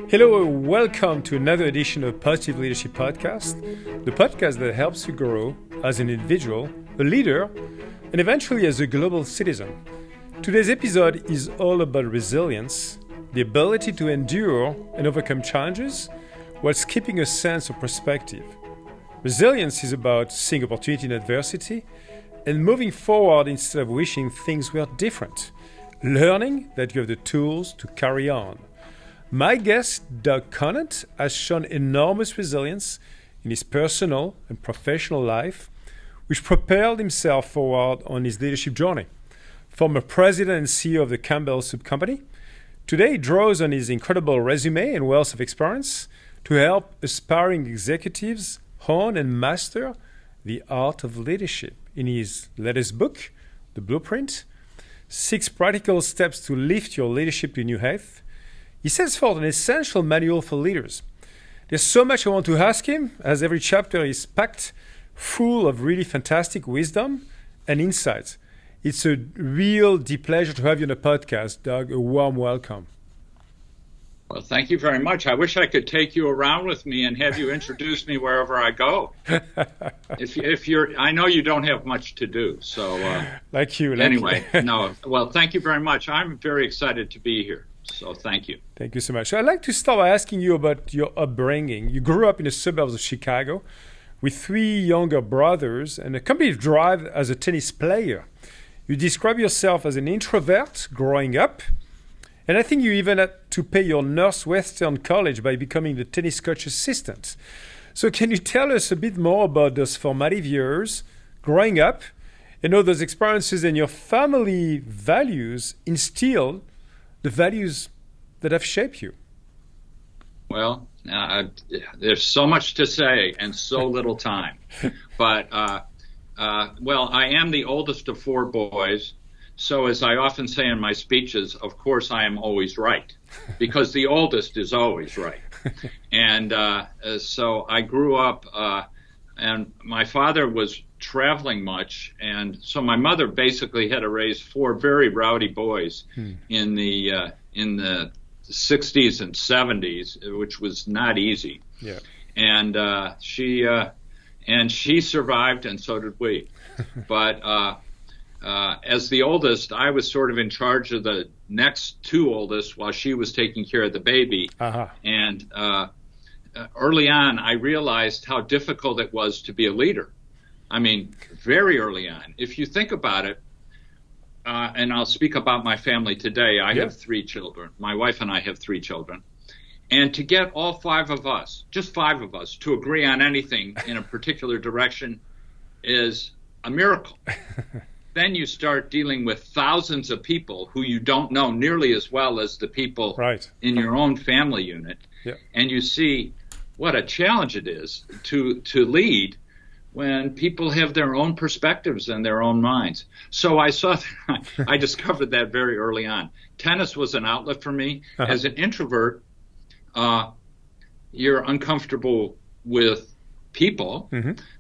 Hello, welcome to another edition of Positive Leadership Podcast, the podcast that helps you grow as an individual, a leader, and eventually as a global citizen. Today's episode is all about resilience, the ability to endure and overcome challenges whilst keeping a sense of perspective. Resilience is about seeing opportunity in adversity and moving forward instead of wishing things were different, learning that you have the tools to carry on. My guest, Doug Conant, has shown enormous resilience in his personal and professional life, which propelled himself forward on his leadership journey. Former president and CEO of the Campbell soup company, today he draws on his incredible resume and wealth of experience to help aspiring executives hone and master the art of leadership. In his latest book, The Blueprint, 6 Practical Steps to Lift Your Leadership to New Heights, he sets forth an essential manual for leaders. There's so much I want to ask him, as every chapter is packed full of really fantastic wisdom and insights. It's a real deep pleasure to have you on the podcast, Doug. A warm welcome. Well, thank you very much. I wish I could take you around with me and have you introduce me wherever I go. I know you don't have much to do, so anyway. No. Well, thank you very much. I'm very excited to be here. So thank you. Thank you so much. So I'd like to start by asking you about your upbringing. You grew up in the suburbs of Chicago with 3 younger brothers and a competitive drive as a tennis player. You describe yourself as an introvert growing up, and I think you even had to pay your Northwestern College by becoming the tennis coach assistant. So can you tell us a bit more about those formative years growing up and how those experiences and your family values instilled the values that have shaped you? Well, there's so much to say and so little time. But, I am the oldest of 4 boys. So as I often say in my speeches, of course I am always right, because the oldest is always right. And so I grew up, and my father was traveling much, and so my mother basically had to raise 4 very rowdy boys in the 60s and 70s, which was not easy. Yeah. And she survived, and so did we. But as the oldest, I was sort of in charge of the next 2 oldest while she was taking care of the baby. Uh-huh. And early on, I realized how difficult it was to be a leader. I mean, very early on. If you think about it, and I'll speak about my family today. I have 3 children. My wife and I have 3 children. And to get all 5 of us, just 5 of us, to agree on anything in a particular direction is a miracle. Then you start dealing with thousands of people who you don't know nearly as well as the people in your own family unit. Yeah. And you see what a challenge it is to lead when people have their own perspectives and their own minds. So I discovered that very early on. Tennis was an outlet for me. Uh-huh. As an introvert, you're uncomfortable with people,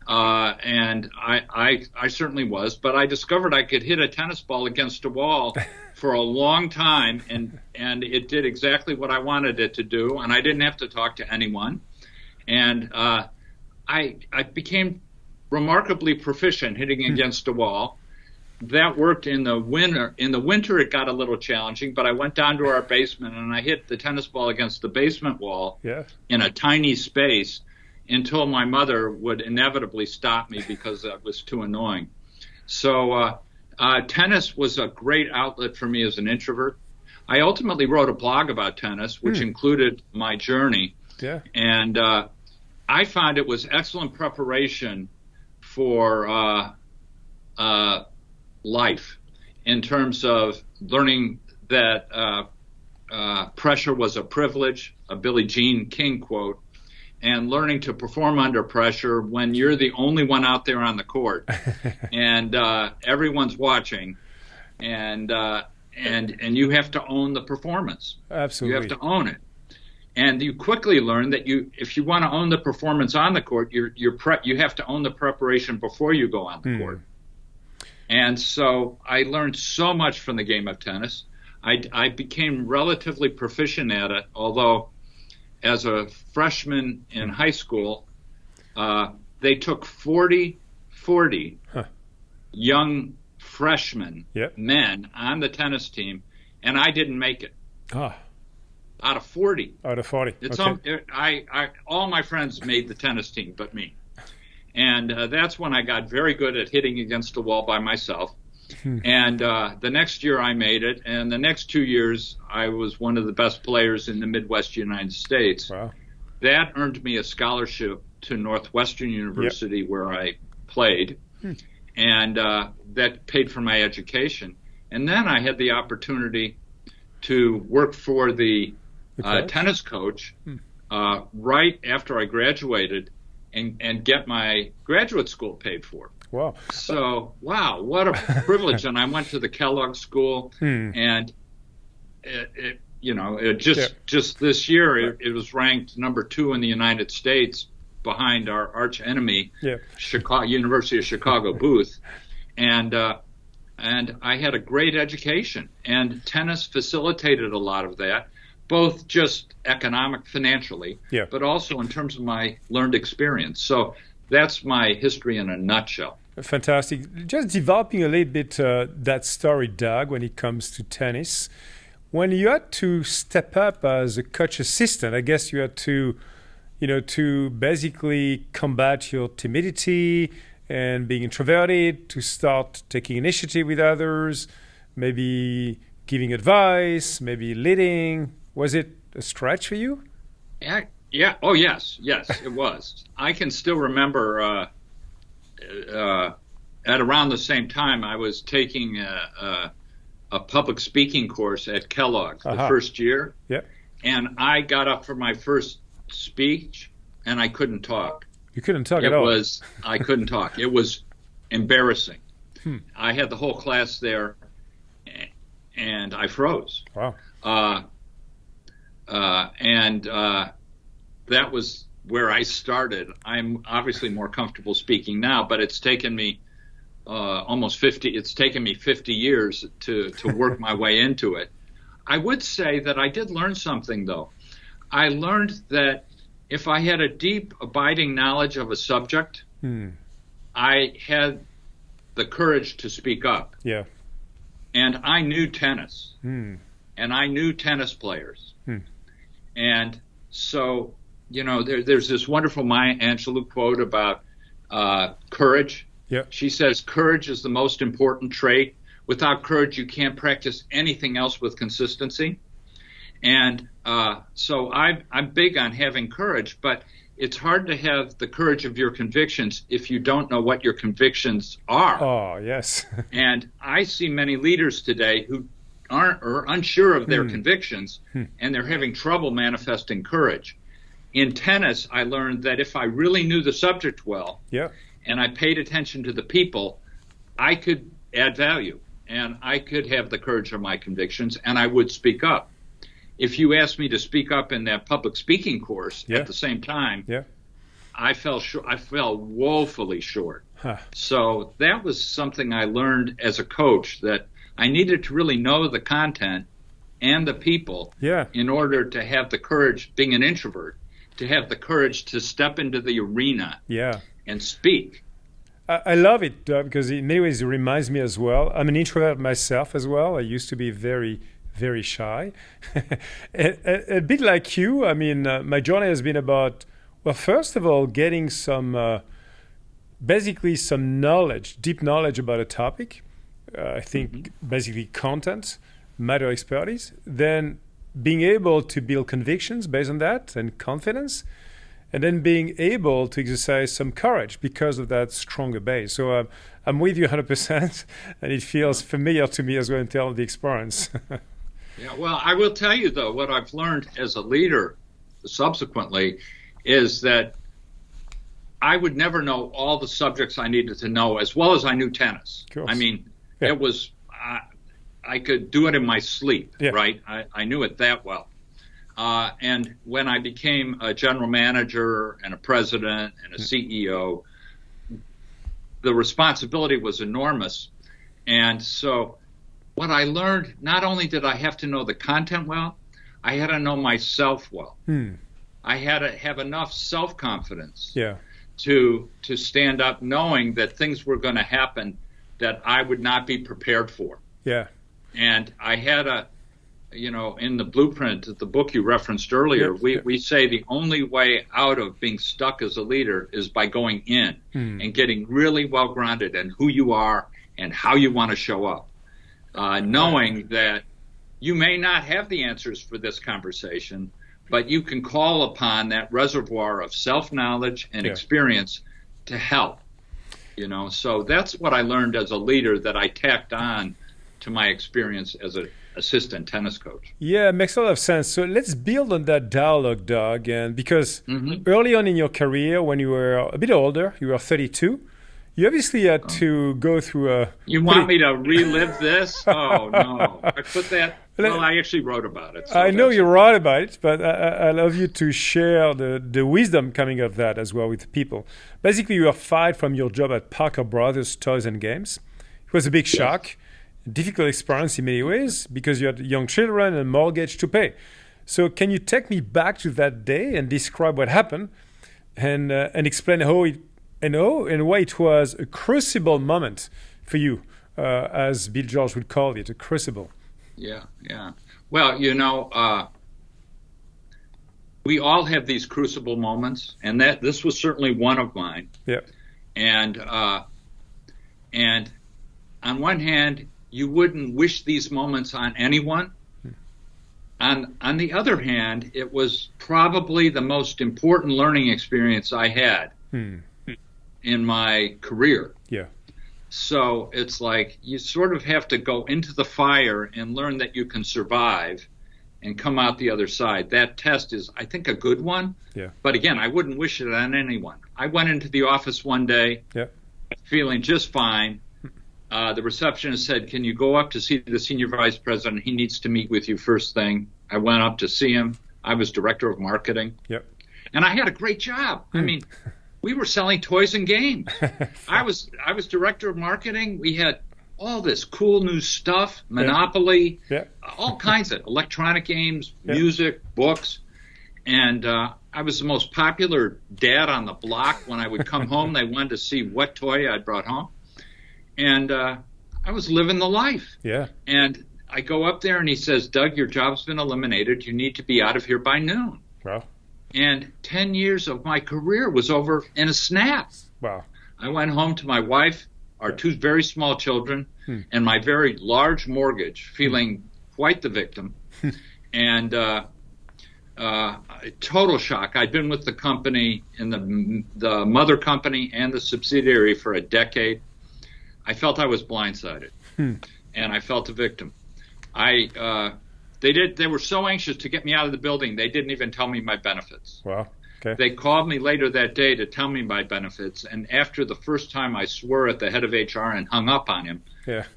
and I certainly was, but I discovered I could hit a tennis ball against a wall for a long time, and it did exactly what I wanted it to do, and I didn't have to talk to anyone. And I became remarkably proficient hitting against a wall. That worked in the winter. In the winter, it got a little challenging, but I went down to our basement and I hit the tennis ball against the basement wall in a tiny space until my mother would inevitably stop me because that was too annoying. So tennis was a great outlet for me as an introvert. I ultimately wrote a blog about tennis, which included my journey. Yeah. And I found it was excellent preparation for life in terms of learning that pressure was a privilege, a Billie Jean King quote, and learning to perform under pressure when you're the only one out there on the court and everyone's watching, and you have to own the performance. Absolutely. You have to own it. And you quickly learn that if you want to own the performance on the court, you have to own the preparation before you go on the court. And so I learned so much from the game of tennis. I became relatively proficient at it, although as a freshman in high school, they took 40 young freshmen, men, on the tennis team, and I didn't make it. Out of 40. Out of 40. All my friends made the tennis team but me. And that's when I got very good at hitting against the wall by myself. And the next year I made it, and the next 2 years I was one of the best players in the Midwest United States. Wow. That earned me a scholarship to Northwestern University where I played, and that paid for my education. And then I had the opportunity to work for the tennis coach right after I graduated and get my graduate school paid for. Wow. So, wow, what a privilege. And I went to the Kellogg School, and just this year, it was ranked number 2 in the United States behind our arch enemy, University of Chicago Booth. And I had a great education, and tennis facilitated a lot of that, both just financially, but also in terms of my learned experience. So that's my history in a nutshell. Fantastic. Just developing a little bit that story, Doug, when it comes to tennis. When you had to step up as a coach assistant, I guess you had to basically combat your timidity and being introverted, to start taking initiative with others, maybe giving advice, maybe leading. Was it a stretch for you? Yeah. Oh, yes, it was. I can still remember at around the same time I was taking a public speaking course at Kellogg the first year. Yeah. And I got up for my first speech, and I couldn't talk. You couldn't talk at all? I couldn't talk. It was embarrassing. I had the whole class there, and I froze. Wow. That was where I started. I'm obviously more comfortable speaking now, but it's taken me it's taken me 50 years to work my way into it. I would say that I did learn something, though. I learned that if I had a deep, abiding knowledge of a subject, I had the courage to speak up. Yeah. And I knew tennis. And I knew tennis players. And so, there's this wonderful Maya Angelou quote about courage. Yeah. She says, courage is the most important trait. Without courage, you can't practice anything else with consistency. And so I'm big on having courage, but it's hard to have the courage of your convictions if you don't know what your convictions are. Oh, yes. And I see many leaders today who aren't or unsure of their convictions, and they're having trouble manifesting courage. In tennis, I learned that if I really knew the subject well, and I paid attention to the people, I could add value, and I could have the courage of my convictions, and I would speak up. If you asked me to speak up in that public speaking course at the same time, I fell woefully short. So that was something I learned as a coach, that I needed to really know the content and the people in order to have the courage, being an introvert, to have the courage to step into the arena and speak. I love it because in many ways it reminds me as well. I'm an introvert myself as well. I used to be very, very shy. a bit like you. I mean, my journey has been about, well, first of all, getting some, basically some knowledge, deep knowledge about a topic. I think basically content, matter expertise. Then being able to build convictions based on that and confidence. And then being able to exercise some courage because of that stronger base. So I'm with you 100%, and it feels familiar to me as well in terms of the experience. Well, I will tell you, though, what I've learned as a leader subsequently is that I would never know all the subjects I needed to know as well as I knew tennis. I mean, it was I could do it in my sleep, right? I knew it that well. And when I became a general manager and a president and a CEO, the responsibility was enormous. And so what I learned, not only did I have to know the content well, I had to know myself well. I had to have enough self-confidence Yeah. to stand up knowing that things were going to happen that I would not be prepared for. Yeah. And I had in the blueprint, the book you referenced earlier, we say the only way out of being stuck as a leader is by going in and getting really well grounded in who you are and how you want to show up. Knowing that you may not have the answers for this conversation, but you can call upon that reservoir of self-knowledge and experience to help. So that's what I learned as a leader that I tacked on to my experience as an assistant tennis coach. Yeah, it makes a lot of sense. So let's build on that dialogue, Doug. And because early on in your career, when you were a bit older, you were 32, you obviously had to go through a... You want me to relive this? Oh, no. I put that... Well, I actually wrote about it. So I know you wrote about it, but I love you to share the wisdom coming of that as well with people. Basically, you were fired from your job at Parker Brothers Toys and Games. It was a big shock, a difficult experience in many ways because you had young children and a mortgage to pay. So can you take me back to that day and describe what happened and explain how it and why it was a crucible moment for you, as Bill George would call it, a crucible? Yeah. Well, we all have these crucible moments, and this was certainly one of mine. Yeah. And on one hand, you wouldn't wish these moments on anyone. On the other hand, it was probably the most important learning experience I had in my career. Yeah. So it's like you sort of have to go into the fire and learn that you can survive and come out the other side. That test is, I think, a good one. Yeah. But again, I wouldn't wish it on anyone. I went into the office one day feeling just fine. The receptionist said, "Can you go up to see the senior vice president? He needs to meet with you first thing." I went up to see him. I was director of marketing. Yep. And I had a great job. I mean, we were selling toys and games. I was director of marketing. We had all this cool new stuff, Monopoly, all kinds of electronic games, music, books. And I was the most popular dad on the block. When I would come home, they wanted to see what toy I'd brought home. And I was living the life. Yeah. And I go up there and he says, "Doug, your job's been eliminated. You need to be out of here by noon." Wow. And 10 years of my career was over in a snap. Wow. I went home to my wife, our two very small children, and my very large mortgage, feeling quite the victim. And total shock. I'd been with the company, in the mother company and the subsidiary for a decade. I felt I was blindsided, and I felt a victim. They were so anxious to get me out of the building, they didn't even tell me my benefits. Wow. Okay. They called me later that day to tell me my benefits, and after the first time I swore at the head of HR and hung up on him,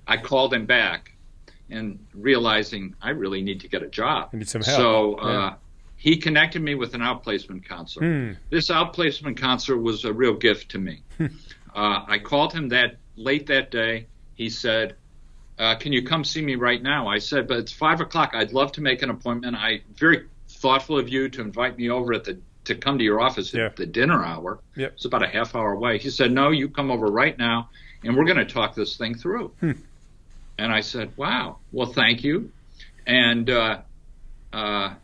I called him back and realizing I really need to get a job. I need some help. So he connected me with an outplacement counselor. This outplacement counselor was a real gift to me. I called him late that day. He said, "Can you come see me right now?" I said, "But it's 5 o'clock. I'd love to make an appointment. Very thoughtful of you to invite me over to come to your office at the dinner hour." Yep. It's about a half hour away. He said, "No, you come over right now, and we're going to talk this thing through." And I said, "Wow, well, thank you." And I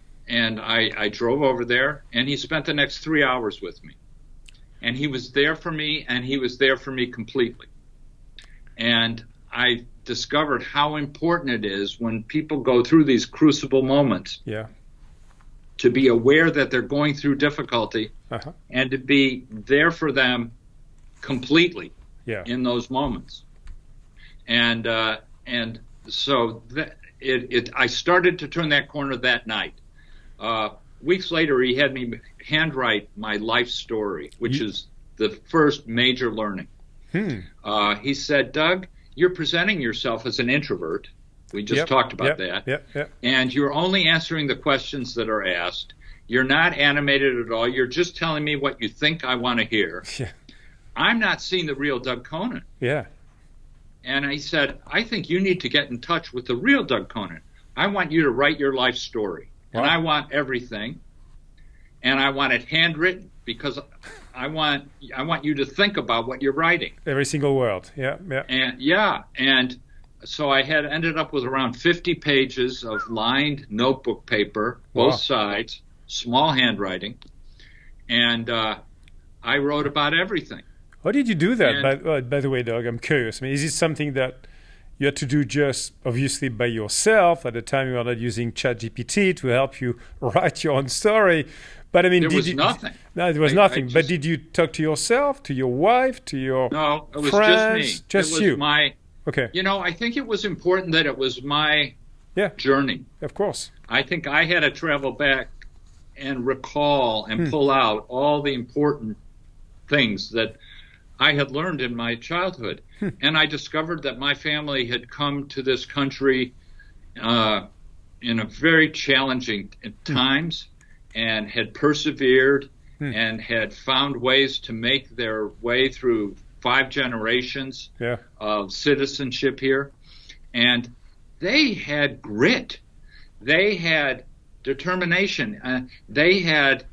drove over there, and he spent the next 3 hours with me. And he was there for me, and he was there for me completely. And I discovered how important it is when people go through these crucible moments to be aware that they're going through difficulty and to be there for them completely in those moments. And so I started to turn that corner that night. Weeks later, he had me handwrite my life story, which is the first major learning. He said, "Doug, you're presenting yourself as an introvert." We just talked about that. And you're only answering the questions that are asked. You're not animated at all. You're just telling me what you think I want to hear. I'm not seeing the real Doug Conant. And he said, "I think you need to get in touch with the real Doug Conant. I want you to write your life story. And I want everything. and I want it handwritten because I want you to think about what you're writing. Every single word. Yeah. And so I had ended up with around 50 pages of lined notebook paper, both sides, small handwriting, and I wrote about everything. How did you do that? By the way, Doug, I'm curious. I mean, is it something that you had to do just obviously by yourself? At the time, you were not using ChatGPT to help you write your own story. But I mean, there was nothing. No, there was nothing. But did you talk to yourself, to your wife, to your No, it was friends? Just me. It was Okay. I think it was important that it was my journey. Of course. I think I had to travel back and recall and pull out all the important things that I had learned in my childhood. And I discovered that my family had come to this country in a very challenging times and had persevered and had found ways to make their way through 5 generations of citizenship here. And they had grit. They had determination. They had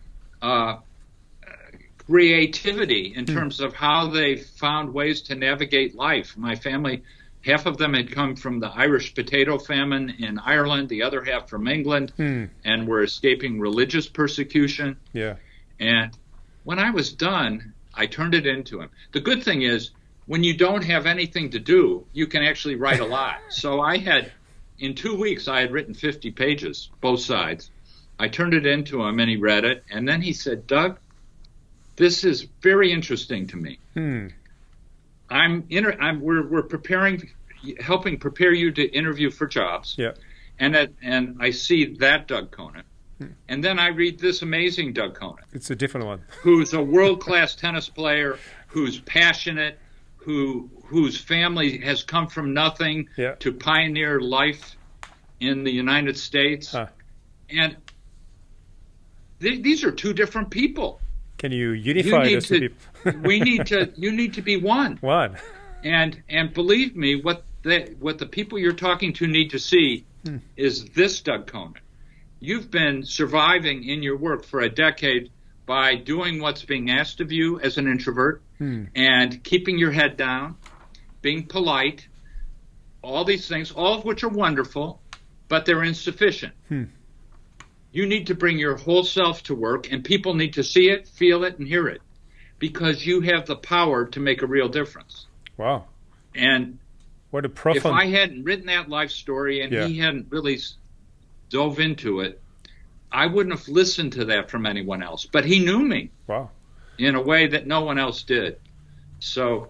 creativity in terms of how they found ways to navigate life. My family, half of them had come from the Irish potato famine in Ireland, the other half from England, and were escaping religious persecution. Yeah. And when I was done, I turned it into him. The good thing is, when you don't have anything to do, you can actually write a lot. So in 2 weeks, I had written 50 pages, both sides. I turned it into him, and he read it. And then he said, Doug, this is very interesting to me. We're helping prepare you to interview for jobs. Yeah. And I see that Doug Conant. And then I read this amazing Doug Conant. It's a different one. Who's a world-class tennis player, who's passionate, whose family has come from nothing to pioneer life in the United States. And these are 2 different people. Can you unify those 2 people? You need to be one. One. And believe me, what the people you're talking to need to see is this Doug Conant. You've been surviving in your work for a decade by doing what's being asked of you as an introvert and keeping your head down, being polite, all these things, all of which are wonderful, but they're insufficient. You need to bring your whole self to work, and people need to see it, feel it, and hear it, because you have the power to make a real difference. Wow. And what a profound... if I hadn't written that life story and he hadn't really dove into it, I wouldn't have listened to that from anyone else. But he knew me in a way that no one else did. So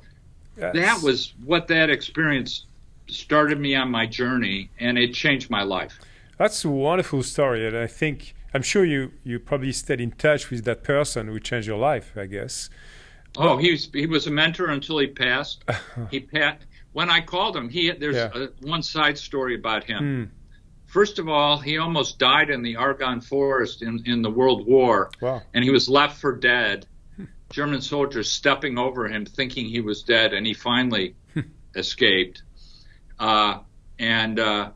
that was what that experience started me on my journey, and it changed my life. That's a wonderful story, and I'm sure you probably stayed in touch with that person who changed your life, I guess. Oh, he was a mentor until he passed. When I called him, there's one side story about him. First of all, he almost died in the Argonne Forest in the World War, and he was left for dead. German soldiers stepping over him, thinking he was dead, and he finally escaped. And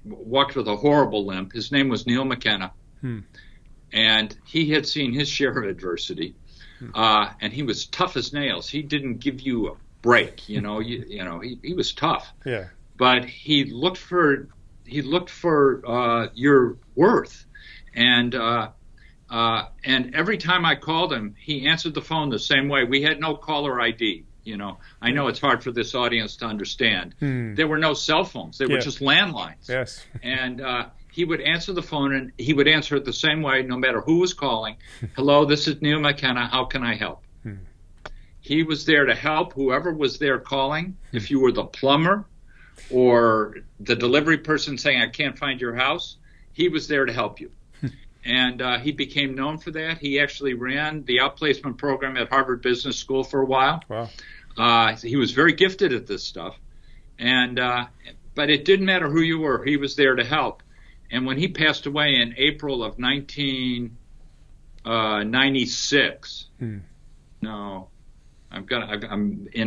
walked with a horrible limp. His name was Neil McKenna, and he had seen his share of adversity, and he was tough as nails. He didn't give you a break, he was tough. Yeah. But he looked for your worth, and every time I called him, he answered the phone the same way. We had no caller ID. I know it's hard for this audience to understand. There were no cell phones. They were just landlines. Yes. And he would answer the phone, and he would answer it the same way no matter who was calling. Hello, this is Neil McKenna. How can I help? He was there to help whoever was there calling. If you were the plumber or the delivery person saying, I can't find your house, he was there to help you. And he became known for that. He actually ran the outplacement program at Harvard Business School for a while. Wow. He was very gifted at this stuff. But it didn't matter who you were. He was there to help. And when he passed away in April of 1996, in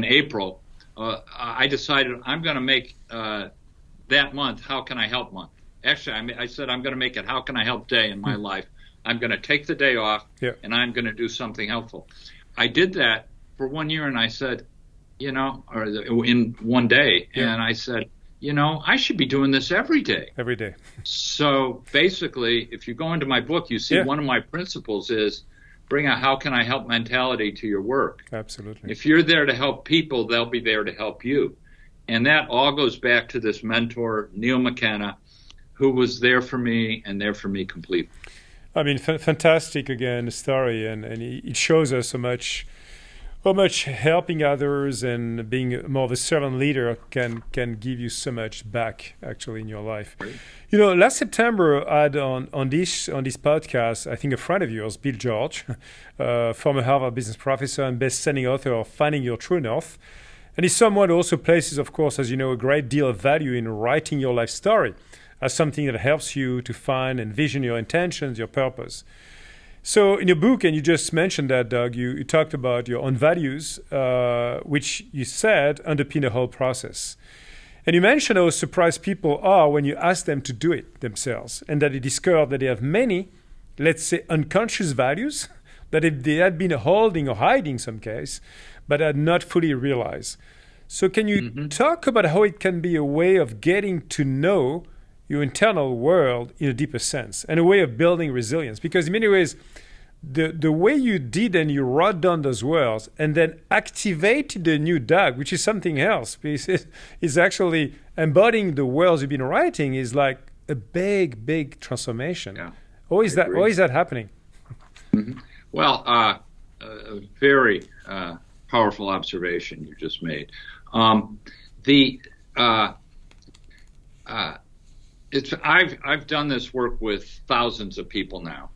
April, I decided I'm going to make that month How Can I Help month. Actually, I said I'm going to make it How Can I Help Day in my life I'm going to take the day off, and I'm going to do something helpful. I did that for 1 year, and I said, or in one day, and I said, I should be doing this every day. Every day. So basically, if you go into my book, you see one of my principles is bring a how can I help mentality to your work. Absolutely. If you're there to help people, they'll be there to help you. And that all goes back to this mentor, Neil McKenna, who was there for me and there for me completely. I mean, fantastic, again, story. And it shows us how much helping others and being more of a servant leader can give you so much back, actually, in your life. Right. Last September, I had on this podcast, I think a friend of yours, Bill George, former Harvard business professor and best-selling author of Finding Your True North. And he's someone who also places, of course, as you know, a great deal of value in writing your life story as something that helps you to find and vision your intentions, your purpose. So in your book, and you just mentioned that, Doug, you talked about your own values, which you said underpin the whole process. And you mentioned how surprised people are when you ask them to do it themselves, and that they discover that they have many, let's say, unconscious values that they had been holding or hiding in some case, but had not fully realized. So can you talk about how it can be a way of getting to know your internal world in a deeper sense and a way of building resilience? Because in many ways, the way you did and you wrote down those words and then activated the new Doug, which is something else, because it's actually embodying the words you've been writing, is like a big, big transformation. Yeah, how is that happening? Mm-hmm. Well, a very powerful observation you just made. I've done this work with thousands of people now.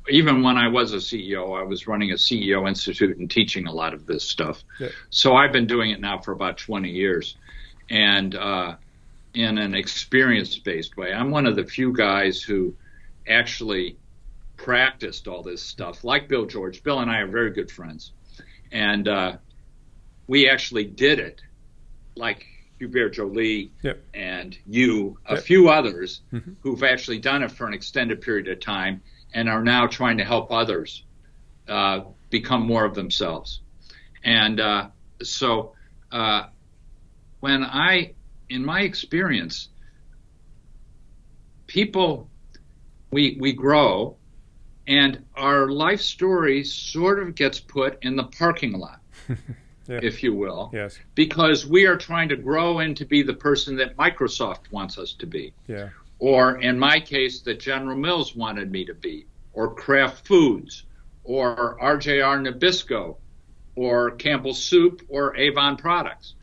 Even when I was a CEO, I was running a CEO Institute and teaching a lot of this stuff. Yeah. So I've been doing it now for about 20 years, and in an experience-based way. I'm one of the few guys who actually practiced all this stuff, like Bill George. Bill and I are very good friends, and we actually did it, like Hubert Joly and a few others who've actually done it for an extended period of time and are now trying to help others become more of themselves. And in my experience, people, we grow, and our life story sort of gets put in the parking lot. If you will, because we are trying to grow into be the person that Microsoft wants us to be, or in my case, that General Mills wanted me to be, or Kraft Foods, or RJR Nabisco, or Campbell Soup, or Avon Products.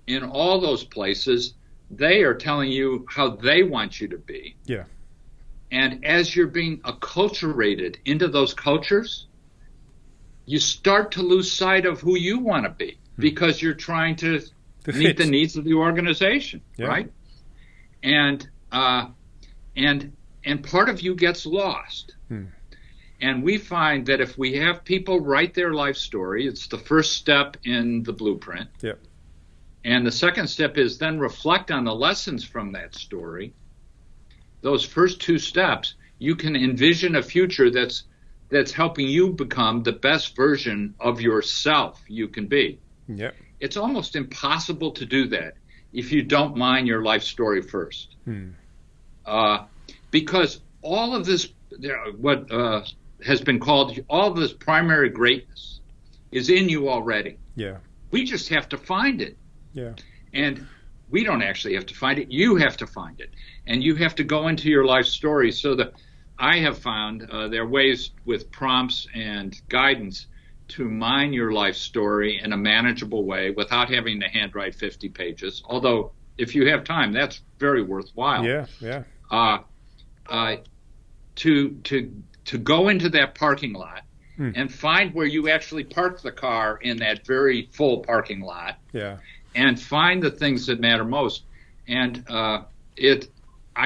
In all those places, they are telling you how they want you to be. Yeah. And as you're being acculturated into those cultures, you start to lose sight of who you want to be because you're trying to meet the needs of the organization, right? And part of you gets lost. And we find that if we have people write their life story, it's the first step in the blueprint. And the second step is then reflect on the lessons from that story. Those first two steps, you can envision a future that's helping you become the best version of yourself you can be. It's almost impossible to do that if you don't mind your life story first. Because all of this, what has been called, all of this primary greatness is in you already. We just have to find it. And we don't actually have to find it. You have to find it. And you have to go into your life story. So that I have found there are ways with prompts and guidance to mine your life story in a manageable way without having to handwrite 50 pages. Although, if you have time, that's very worthwhile. To go into that parking lot and find where you actually park the car in that very full parking lot. And find the things that matter most. And I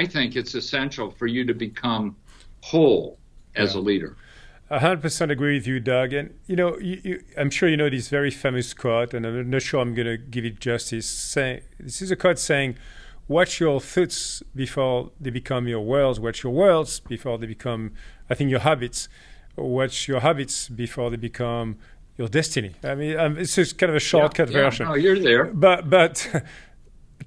think it's essential for you to become whole as a leader. 100% agree with you, Doug. And, I'm sure you know this very famous quote, and I'm not sure I'm going to give it justice. This is a quote saying, what's your thoughts before they become your worlds? What's your worlds before they become, I think, your habits? What's your habits before they become your destiny? I mean, it's just kind of a shortcut version. No, you're there. But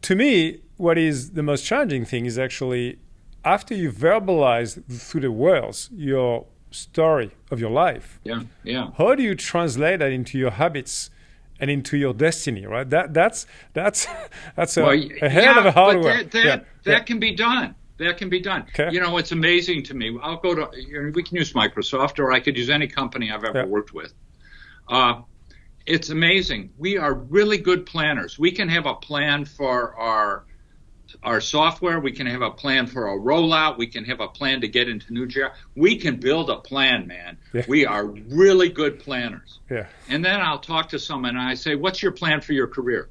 to me, what is the most challenging thing is actually after you verbalize through the words your story of your life. How do you translate that into your habits and into your destiny? Right. That's a hell of a hard work. That can be done. That can be done. Okay. You know, it's amazing to me. I'll go to. We can use Microsoft, or I could use any company I've ever worked with. It's amazing. We are really good planners. We can have a plan for our software. We can have a plan for a rollout. We can have a plan to get into new geography. We can build a plan, man. Yeah. We are really good planners. Yeah. And then I'll talk to someone and I say, what's your plan for your career?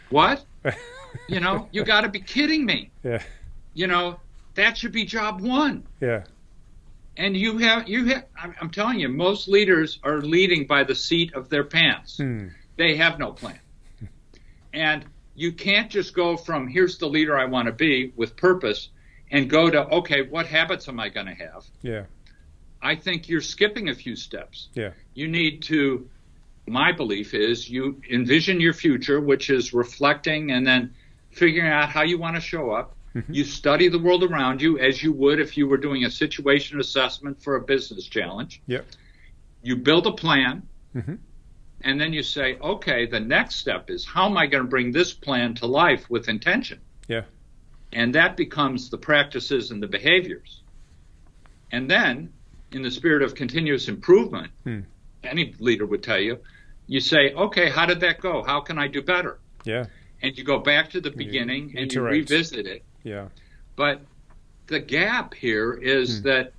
What? You know, you got to be kidding me. Yeah. You know, that should be job one. Yeah. And you have, I'm telling you, most leaders are leading by the seat of their pants. They have no plan. And you can't just go from here's the leader I want to be with purpose and go to, okay, what habits am I going to have? Yeah. I think you're skipping a few steps. Yeah. You need to, my belief is you envision your future, which is reflecting and then figuring out how you want to show up. Mm-hmm. You study the world around you as you would if you were doing a situation assessment for a business challenge. Yep. You build a plan. Mm-hmm. And then you say, okay, the next step is how am I going to bring this plan to life with intention? Yeah. And that becomes the practices and the behaviors. And then, in the spirit of continuous improvement, any leader would tell you, you say, okay, how did that go? How can I do better? Yeah. And you go back to the beginning and you revisit it. Yeah. But the gap here is that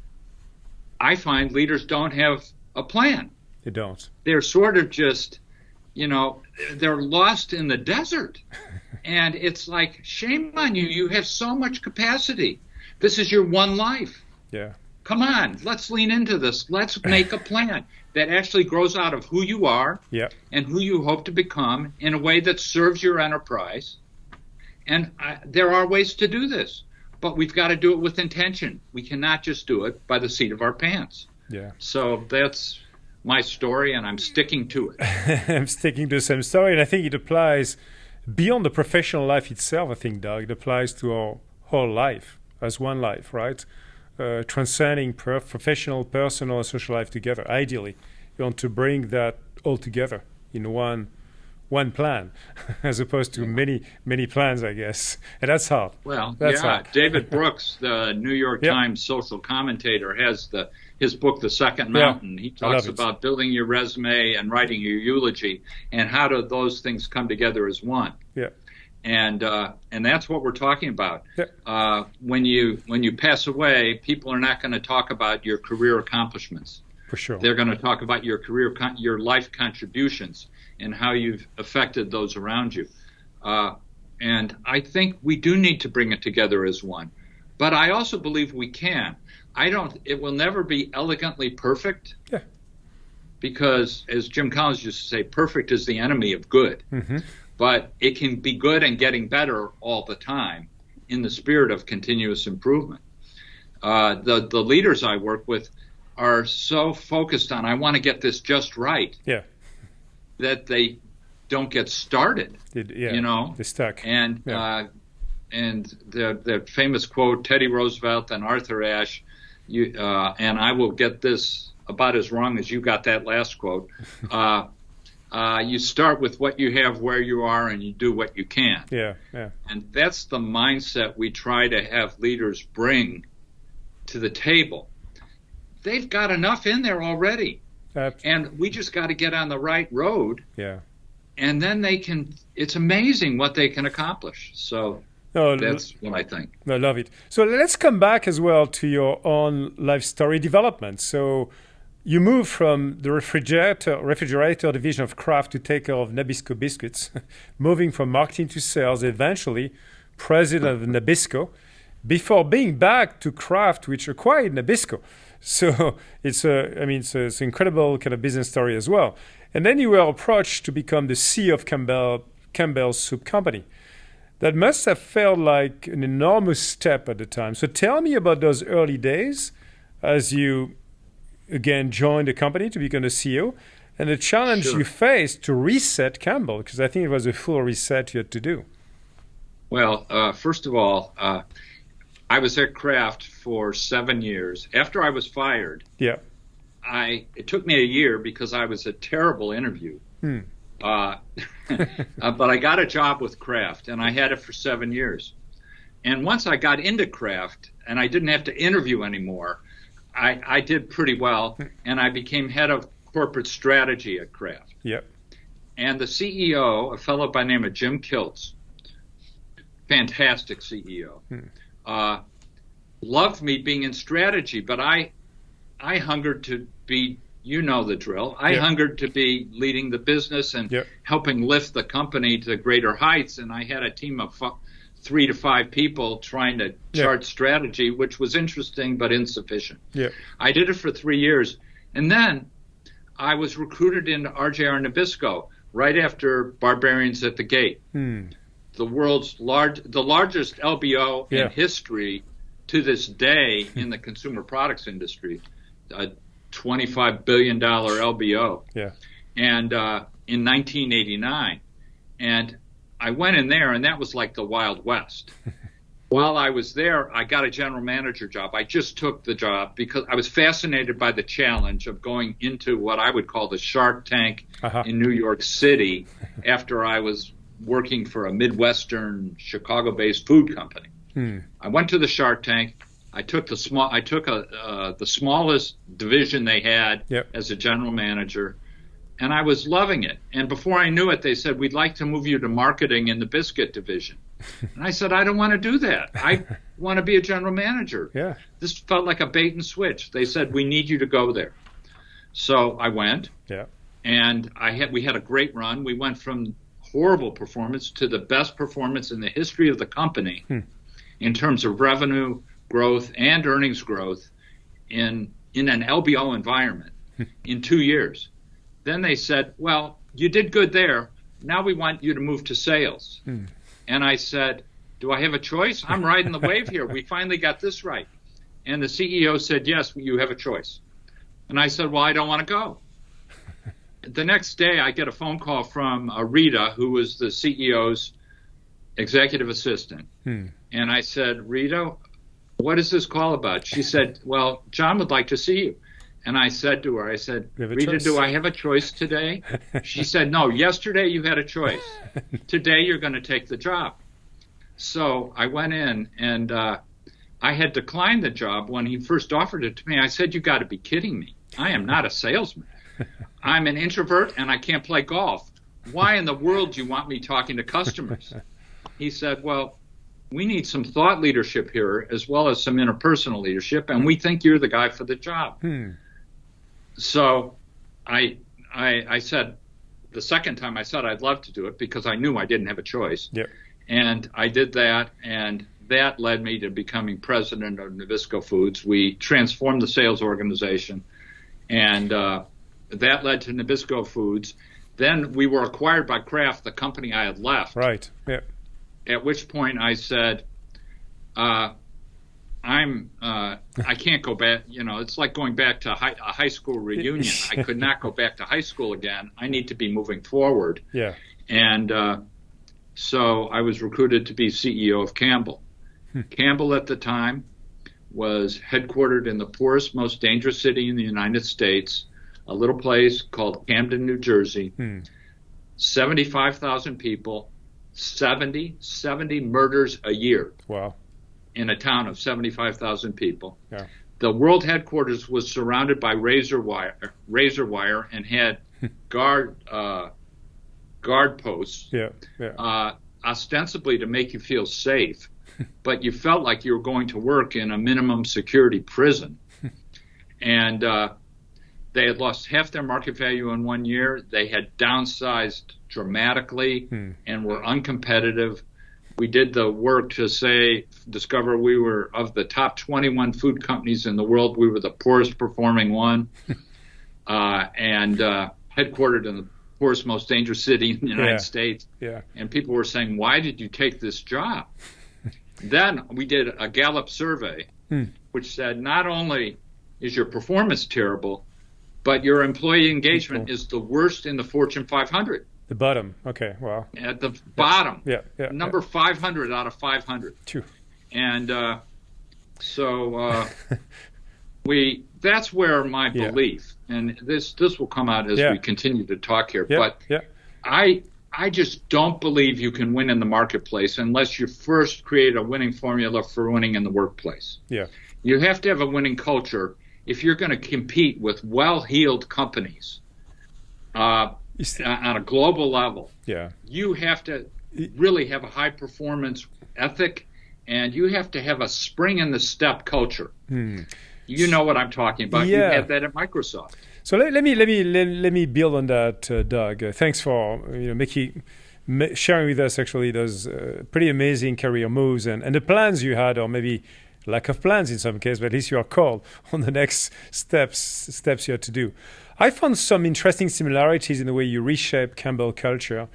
I find leaders don't have a plan. They don't. They're sort of just, you know, they're lost in the desert. And it's like, shame on you. You have so much capacity. This is your one life. Yeah. Come on, let's lean into this. Let's make a plan that actually grows out of who you are and who you hope to become in a way that serves your enterprise. And there are ways to do this, but we've got to do it with intention. We cannot just do it by the seat of our pants. Yeah. So that's my story, and I'm sticking to it. I'm sticking to the same story, and I think it applies beyond the professional life itself, I think, Doug. It applies to our whole life as one life, right? Transcending professional, personal, and social life together. Ideally, you want to bring that all together in one plan, as opposed to many plans, I guess. And that's hard. Well, that's hard. David Brooks, the New York Times social commentator, has his book, The Second Mountain. He talks about building your resume and writing your eulogy, and how do those things come together as one. Yeah. And that's what we're talking about. Yeah. When you pass away, people are not going to talk about your career accomplishments. For sure. They're going to talk about your your life contributions and how you've affected those around you. And I think we do need to bring it together as one. But I also believe we can. It will never be elegantly perfect. Yeah. Because, as Jim Collins used to say, perfect is the enemy of good. Mm-hmm. But it can be good and getting better all the time in the spirit of continuous improvement. The leaders I work with are so focused on, I want to get this just right, that they don't get started. You know, they're stuck. And the famous quote, Teddy Roosevelt and Arthur Ashe, and I will get this about as wrong as you got that last quote. You start with what you have, where you are, and you do what you can. Yeah. And that's the mindset we try to have leaders bring to the table. They've got enough in there already. And we just got to get on the right road. Yeah. And then it's amazing what they can accomplish. So that's what I think. I love it. So let's come back as well to your own life story development. So you moved from the refrigerator division of Kraft to take care of Nabisco biscuits, moving from marketing to sales, eventually president of Nabisco, before being back to Kraft, which acquired Nabisco. So it's an incredible kind of business story as well. And then you were approached to become the CEO of Campbell's Soup Company. That must have felt like an enormous step at the time. So tell me about those early days as you, again, joined the company to become the CEO and the challenge you faced to reset Campbell, because I think it was a full reset you had to do. Well, first of all, I was at Kraft for 7 years. After I was fired, it took me a year because I was a terrible interview. But I got a job with Kraft, and I had it for 7 years. And once I got into Kraft, and I didn't have to interview anymore, I did pretty well, and I became head of corporate strategy at Kraft. And the CEO, a fellow by the name of Jim Kiltz, fantastic CEO, loved me being in strategy, but I hungered to be, you know the drill. I hungered to be leading the business and helping lift the company to greater heights. And I had a team of 3 to 5 people trying to chart strategy, which was interesting but insufficient. I did it for 3 years. And then I was recruited into RJR Nabisco right after Barbarians at the Gate, the largest LBO in history to this day in the consumer products industry. $25 billion LBO. And in 1989. And I went in there, and that was like the Wild West. While I was there, I got a general manager job. I just took the job because I was fascinated by the challenge of going into what I would call the Shark Tank in New York City after I was working for a Midwestern Chicago-based food company. I went to the Shark Tank. I took the smallest division they had as a general manager, and I was loving it. And before I knew it, they said, "We'd like to move you to marketing in the biscuit division." And I said, "I don't want to do that. I want to be a general manager." This felt like a bait and switch. They said, "We need you to go there." So I went, and we had a great run. We went from horrible performance to the best performance in the history of the company in terms of revenue growth and earnings growth in an LBO environment in 2 years. Then they said, "Well, you did good there. Now we want you to move to sales." And I said, "Do I have a choice? I'm riding the wave here. We finally got this right." And the CEO said, "Yes, you have a choice." And I said, "Well, I don't want to go." The next day, I get a phone call from Rita, who was the CEO's executive assistant. And I said, "Rita, what is this call about?" She said, "Well, John would like to see you." And I said to her, I said, "Rita, do I have a choice today?" She said, "No, yesterday you had a choice. Today you're going to take the job." So I went in, and I had declined the job when he first offered it to me. I said, "You got to be kidding me. I am not a salesman. I'm an introvert and I can't play golf. Why in the world do you want me talking to customers?" He said, "Well, we need some thought leadership here as well as some interpersonal leadership, and we think you're the guy for the job." So I said, the second time I said I'd love to do it because I knew I didn't have a choice. And I did that, and that led me to becoming president of Nabisco Foods. We transformed the sales organization, and that led to Nabisco Foods. Then we were acquired by Kraft, the company I had left. At which point I said, I can't go back. You know, it's like going back to a high school reunion. I could not go back to high school again. I need to be moving forward. And so I was recruited to be CEO of Campbell. Campbell at the time was headquartered in the poorest, most dangerous city in the United States, a little place called Camden, New Jersey. 75,000 people, 70 murders a year. In a town of 75,000 people. The world headquarters was surrounded by razor wire and had guard posts, ostensibly to make you feel safe, but you felt like you were going to work in a minimum security prison. And they had lost half their market value in 1 year. They had downsized dramatically and were uncompetitive. We did the work to discover we were, of the top 21 food companies in the world, we were the poorest performing one, and headquartered in the course, most dangerous city in the United States. Yeah. And people were saying, why did you take this job? Then we did a Gallup survey, which said not only is your performance terrible, but your employee engagement is the worst in the Fortune 500. The bottom. Okay, wow. At the bottom. Yeah. Number 500 out of 500. True. And that's where my belief, and this will come out as we continue to talk here, but I just don't believe you can win in the marketplace unless you first create a winning formula for winning in the workplace. Yeah. You have to have a winning culture if you're going to compete with well-heeled companies on a global level. Yeah. You have to really have a high-performance ethic, and you have to have a spring-in-the-step culture. You know what I'm talking about. You had that at Microsoft. So let me build on that, Doug. Thanks for sharing with us actually those pretty amazing career moves and the plans you had, or maybe lack of plans in some cases, but at least you are called on the next steps you had to do. I found some interesting similarities in the way you reshape Campbell culture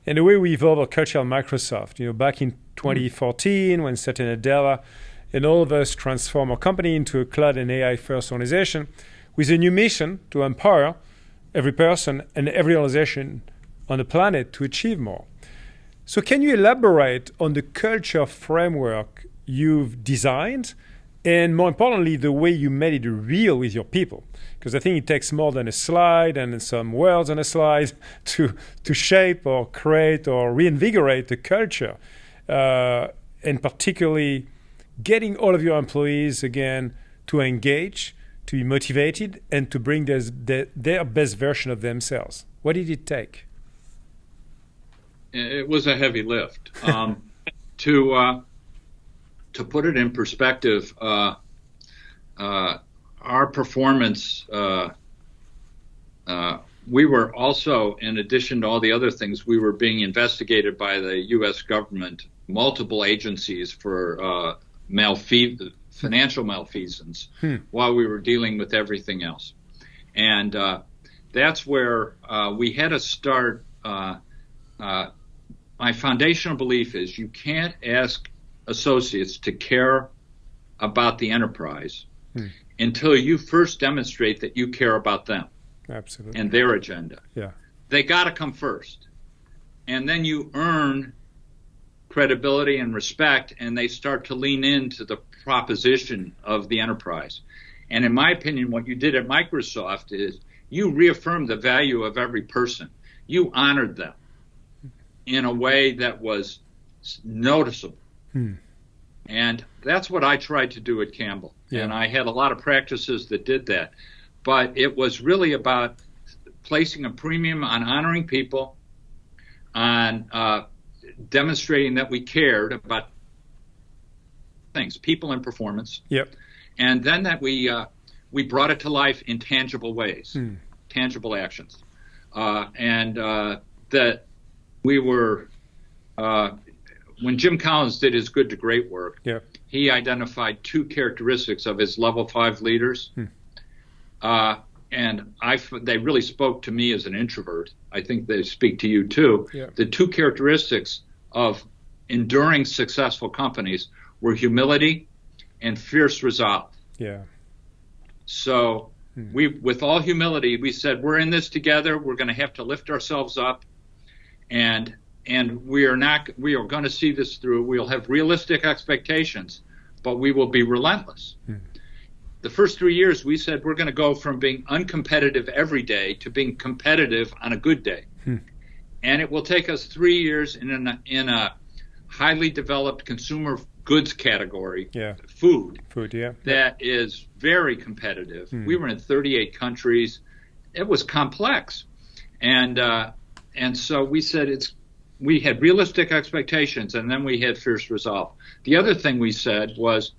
and the way we evolved our culture at Microsoft. Back in 2014 when Satya Nadella and all of us transformed our company into a cloud and AI-first organization with a new mission to empower every person and every organization on the planet to achieve more. So can you elaborate on the culture framework you've designed and, more importantly, the way you made it real with your people? Because I think it takes more than a slide and some words on a slide to shape or create or reinvigorate the culture, and particularly getting all of your employees, again, to engage, to be motivated, and to bring their best version of themselves. What did it take? It was a heavy lift. To put it in perspective, our performance, we were also, in addition to all the other things, we were being investigated by the U.S. government, multiple agencies for financial malfeasance while we were dealing with everything else. And that's where we had to start. My foundational belief is you can't ask associates to care about the enterprise until you first demonstrate that you care about them. Absolutely. And their agenda. Yeah. They got to come first. And then you earn credibility and respect, and they start to lean into the proposition of the enterprise. And in my opinion, what you did at Microsoft is you reaffirmed the value of every person. You honored them in a way that was noticeable. And that's what I tried to do at Campbell. Yeah. And I had a lot of practices that did that. But it was really about placing a premium on honoring people, on demonstrating that we cared about things, people and performance. Yep. And then that we brought it to life in tangible ways, tangible actions. And that we were, when Jim Collins did his Good to Great work, he identified two characteristics of his level 5 leaders. And they really spoke to me as an introvert. I think they speak to you too. Yeah. The two characteristics of enduring successful companies were humility and fierce resolve. Yeah. So with all humility, we said, we're in this together. We're going to have to lift ourselves up, and we are going to see this through. We'll have realistic expectations, but we will be relentless. The first 3 years, we said we're going to go from being uncompetitive every day to being competitive on a good day. And it will take us 3 years in a highly developed consumer goods category, food, that is very competitive. We were in 38 countries. It was complex. And so we said we had realistic expectations, and then we had fierce resolve. The other thing we said was,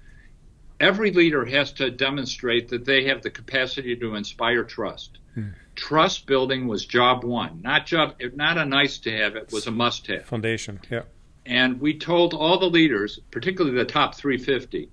every leader has to demonstrate that they have the capacity to inspire trust. Trust building was job one, not a nice to have, it was a must have. Foundation, yeah. And we told all the leaders, particularly the top 350,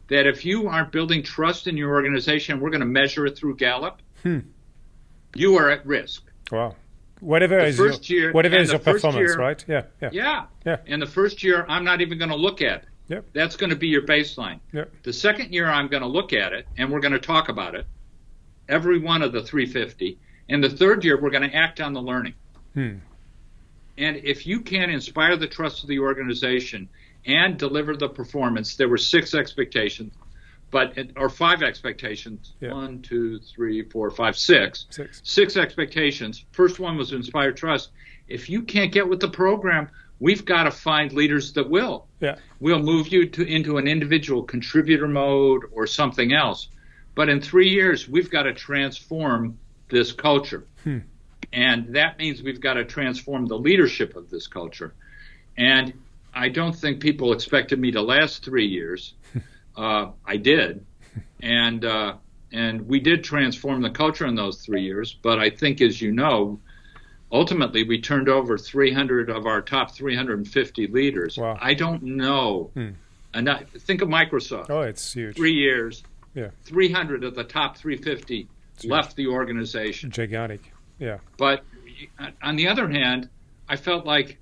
that if you aren't building trust in your organization, we're going to measure it through Gallup, you are at risk. Wow. whatever is your performance, right? Yeah. And the first year, I'm not even going to look at it. Yep. That's going to be your baseline. Yep. The second year, I'm going to look at it, and we're going to talk about it, every one of the 350. And the third year, we're going to act on the learning. And if you can inspire the trust of the organization and deliver the performance, there were 6 expectations, or 5 expectations. Yeah. 1, 2, 3, 4, 5, 6. 6 expectations. First one was inspire trust. If you can't get with the program, we've got to find leaders that will. Yeah. We'll move you into an individual contributor mode or something else. But in 3 years, we've got to transform this culture. And that means we've got to transform the leadership of this culture. And I don't think people expected me to last 3 years. I did. And we did transform the culture in those 3 years. But I think, as you know, ultimately, we turned over 300 of our top 350 leaders. Wow. I don't know. And think of Microsoft. Oh, it's huge. 3 years. Yeah. 300 of the top 350 left the organization. Gigantic. Yeah. But on the other hand, I felt like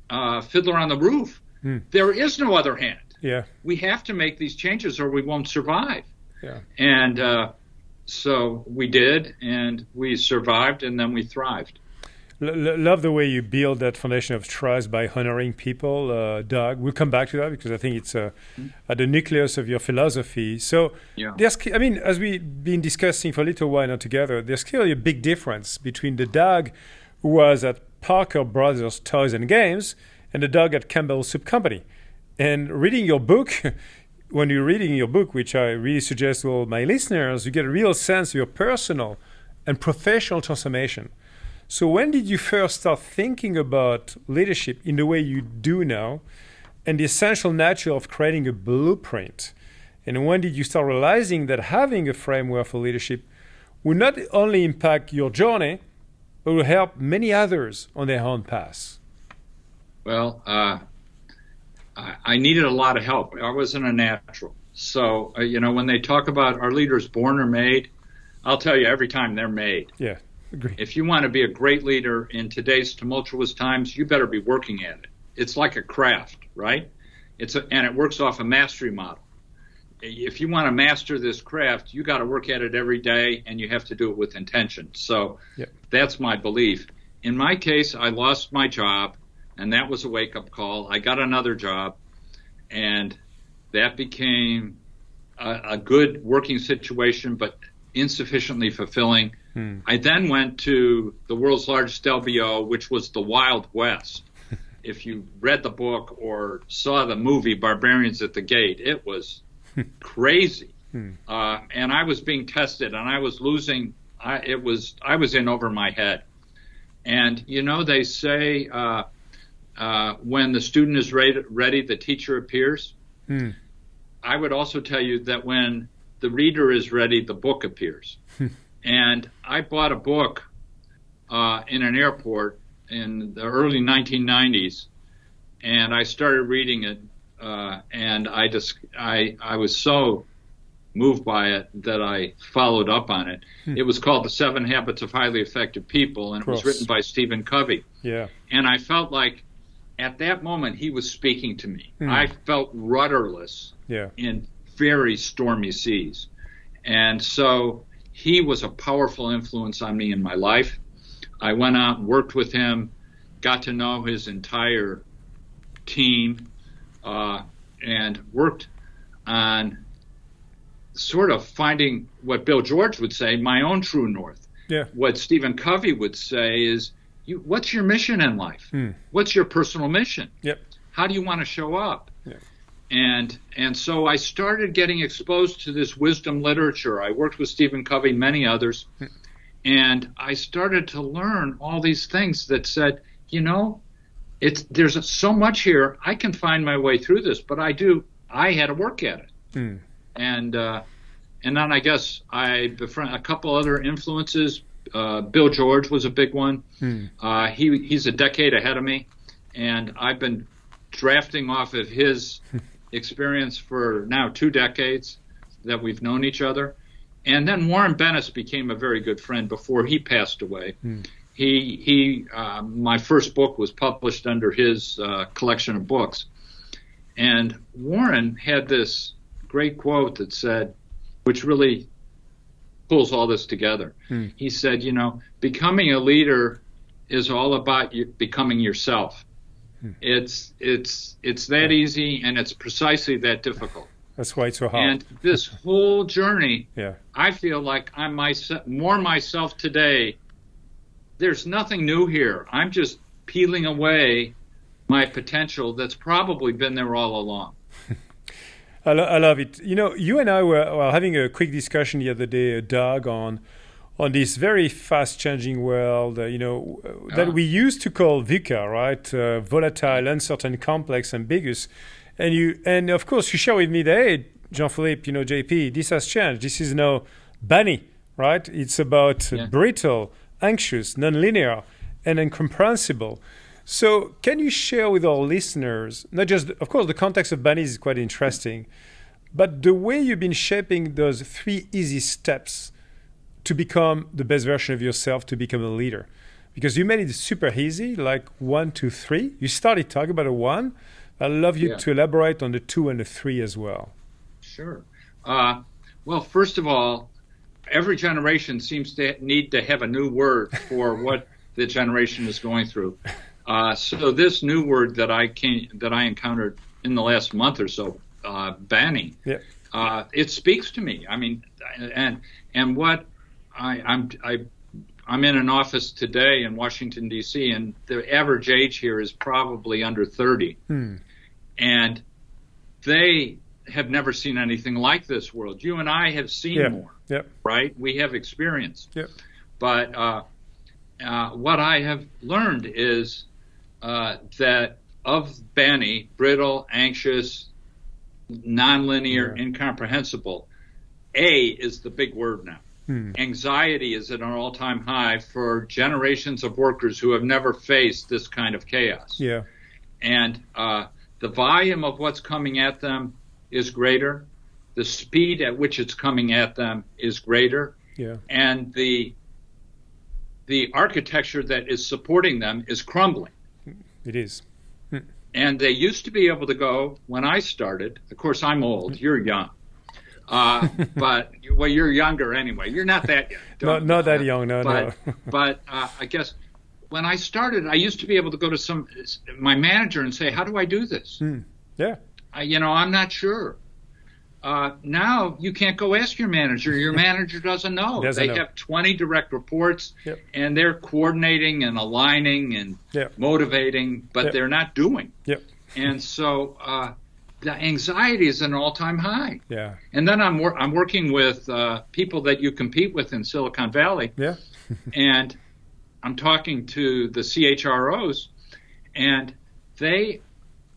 Fiddler on the Roof. There is no other hand. Yeah. We have to make these changes or we won't survive. Yeah. And so we did, and we survived, and then we thrived. Love the way you build that foundation of trust by honoring people, Doug. We'll come back to that because I think it's at the nucleus of your philosophy. So, as we've been discussing for a little while now together, there's clearly a big difference between the Doug who was at Parker Brothers Toys and Games and the Doug at Campbell Soup Company. And reading your book, when you're reading your book, which I really suggest to all my listeners, you get a real sense of your personal and professional transformation. So when did you first start thinking about leadership in the way you do now and the essential nature of creating a blueprint? And when did you start realizing that having a framework for leadership will not only impact your journey, but will help many others on their own paths? Well, I needed a lot of help. I wasn't a natural. So, when they talk about are leaders born or made, I'll tell you every time they're made. Yeah. Agree. If you want to be a great leader in today's tumultuous times, you better be working at it. It's like a craft, right? And it works off a mastery model. If you want to master this craft, you got to work at it every day, and you have to do it with intention. So That's my belief. In my case, I lost my job, and that was a wake-up call. I got another job, and that became a good working situation, but insufficiently fulfilling. I then went to the world's largest LBO, which was the Wild West. If you read the book or saw the movie Barbarians at the Gate, it was crazy. And I was being tested, and I was losing. I was in over my head. And, they say when the student is ready, the teacher appears. I would also tell you that when the reader is ready, the book appears. And I bought a book in an airport in the early 1990s, and I started reading it, and I was so moved by it that I followed up on it. It was called The 7 Habits of Highly Effective People, and it was written by Stephen Covey. Yeah. And I felt like at that moment he was speaking to me. I felt rudderless in very stormy seas. And so he was a powerful influence on me in my life. I went out and worked with him, got to know his entire team, and worked on sort of finding what Bill George would say, my own true north. Yeah. What Stephen Covey would say is, what's your mission in life? What's your personal mission? Yep. How do you want to show up? Yeah. And so I started getting exposed to this wisdom literature. I worked with Stephen Covey, many others, and I started to learn all these things that said, there's so much here. I can find my way through this, but I had to work at it. And then I guess I befriended a couple other influences. Bill George was a big one. He's a decade ahead of me, and I've been drafting off of his experience for now 2 decades that we've known each other. And then Warren Bennis became a very good friend before he passed away. my first book was published under his collection of books. And Warren had this great quote that said, which really pulls all this together. He said, becoming a leader is all about you becoming yourself. It's that easy, and it's precisely that difficult. That's why it's so hard. And this whole journey, I feel like I'm more myself today. There's nothing new here. I'm just peeling away my potential that's probably been there all along. I love it. You and I were having a quick discussion the other day, Doug, on this very fast-changing world, that we used to call VUCA, right? Volatile, uncertain, complex, ambiguous. And of course, you share with me that, hey, Jean-Philippe, JP, this has changed. This is now BANI, right? It's about brittle, anxious, nonlinear, and incomprehensible. So can you share with our listeners, not just, of course, the context of BANI is quite interesting, but the way you've been shaping those 3 easy steps to become the best version of yourself, to become a leader? Because you made it super easy, like 1, 2, 3. You started talking about a 1. I'd love you to elaborate on the 2 and the 3 as well. Sure. Well, first of all, every generation seems to need to have a new word for what the generation is going through. So this new word that I encountered in the last month or so, BANI, it speaks to me. I mean, and what I'm in an office today in Washington, D.C., and the average age here is probably under 30. And they have never seen anything like this world. You and I have seen more, right? We have experience. But what I have learned is that of BANI, brittle, anxious, nonlinear, incomprehensible, A is the big word now. Anxiety is at an all-time high for generations of workers who have never faced this kind of chaos. And the volume of what's coming at them is greater. The speed at which it's coming at them is greater. And the architecture that is supporting them is crumbling. It is. And they used to be able to go, when I started, of course I'm old, you're young. But you're younger anyway. You're not that young. Not that young, no. But I guess when I started, I used to be able to go to my manager and say, "How do I do this?" I'm not sure. Now you can't go ask your manager. Your manager doesn't know. They have 20 direct reports, and they're coordinating and aligning and motivating, but they're not doing. And so the anxiety is an all-time high. And then I'm working with people that you compete with in Silicon Valley. And I'm talking to the CHROs, and they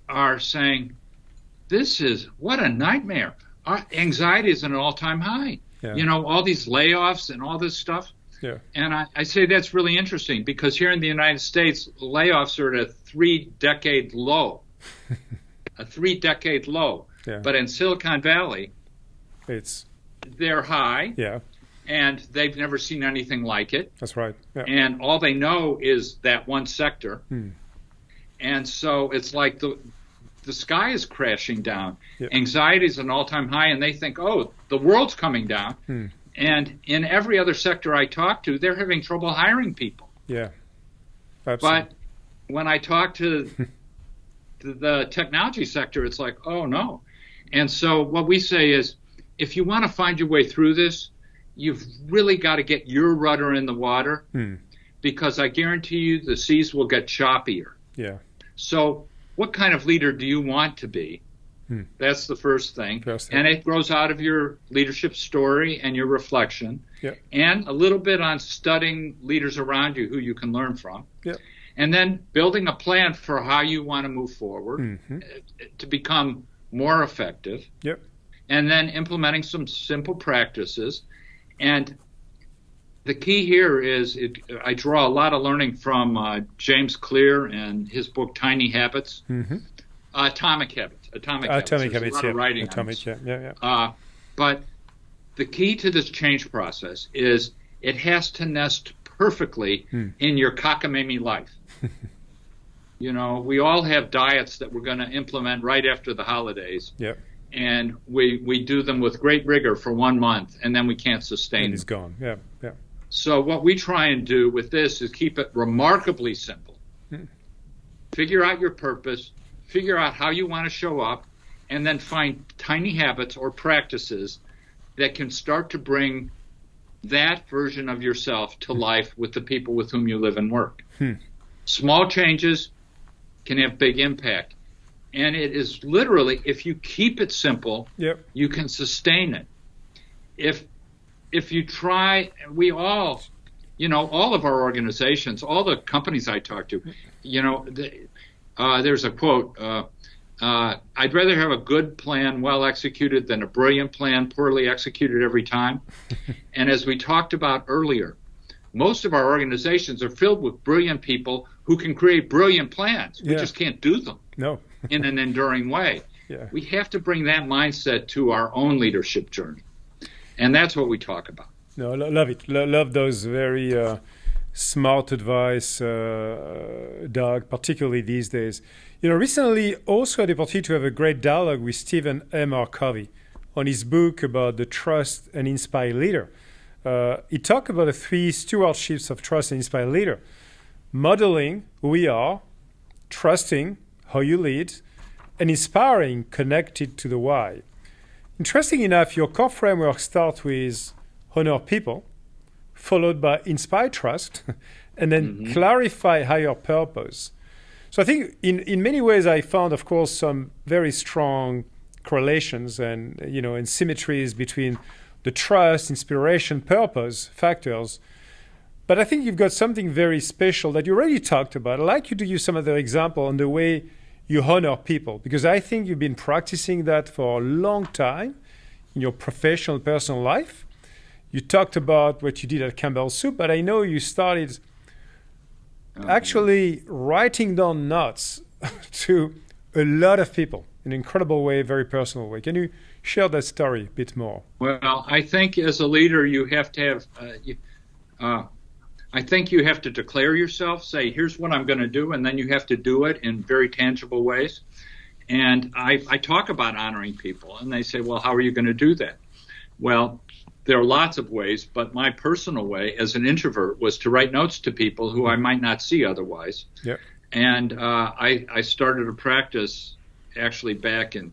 are saying, what a nightmare. Our anxiety is at an all-time high. All these layoffs and all this stuff. And I say that's really interesting, because here in the United States, layoffs are at a 3-decade low. A 3-decade low. But in Silicon Valley, they're high. And they've never seen anything like it. That's right. And all they know is that one sector. And so it's like the sky is crashing down. Anxiety is an all-time high, and they think, oh, the world's coming down. And in every other sector I talk to, they're having trouble hiring people. But when I talk to the technology sector, it's like, oh, no. And so what we say is, if you want to find your way through this, you've really got to get your rudder in the water, because I guarantee you the seas will get choppier. So what kind of leader do you want to be? That's the first thing. And it grows out of your leadership story and your reflection, and a little bit on studying leaders around you who you can learn from. And then building a plan for how you want to move forward to become more effective. And then implementing some simple practices. And the key here is I draw a lot of learning from James Clear and his book Tiny Habits, Atomic Habits. Atomic Habits. A lot of writing Atomic, but the key to this change process is it has to nest perfectly in your cockamamie life. You know, we all have diets that we're going to implement right after the holidays. Yep. And we do them with great rigor for 1 month, and then we can't sustain And it. it's gone. Yeah, yeah. So what we try and do with this is keep it remarkably simple. Figure out your purpose, figure out how you want to show up, and then find tiny habits or practices that can start to bring that version of yourself to life with the people with whom you live and work. Small changes can have big impact. And it is literally, if you keep it simple, you can sustain it. If you try, we all, you know, all of our organizations, all the companies I talk to, you know, there's a quote, I'd rather have a good plan well executed than a brilliant plan poorly executed every time. And as we talked about earlier, most of our organizations are filled with brilliant people who can create brilliant plans. We just can't do them in an enduring way. We have to bring that mindset to our own leadership journey. And that's what we talk about. No, love it. Love those very smart advice, Doug, particularly these days. You know, recently also had the opportunity to have a great dialogue with Stephen M. R. Covey on his book about the trust and inspire leader. He talked about the 3 stewardships of trust and inspire leader: modeling who we are, trusting how you lead, and inspiring connected to the why. Interesting enough, your core framework starts with honor people, followed by inspire trust, and then clarify higher purpose. So I think in many ways I found, of course, some very strong correlations and, you know, and symmetries between the trust, inspiration, purpose factors. But I think you've got something very special that you already talked about. I'd like you to use some other example on the way you honor people, because I think you've been practicing that for a long time in your professional, personal life. You talked about what you did at Campbell Soup, but I know you started actually writing down notes to a lot of people in an incredible way, very personal way. Can you share that story a bit more? Well, I think as a leader, you have to have, I think you have to declare yourself, say, here's what I'm going to do, and then you have to do it in very tangible ways. And I talk about honoring people, and they say, well, how are you going to do that? Well, there are lots of ways, but my personal way as an introvert was to write notes to people who I might not see otherwise. Yep. And I started a practice actually back in,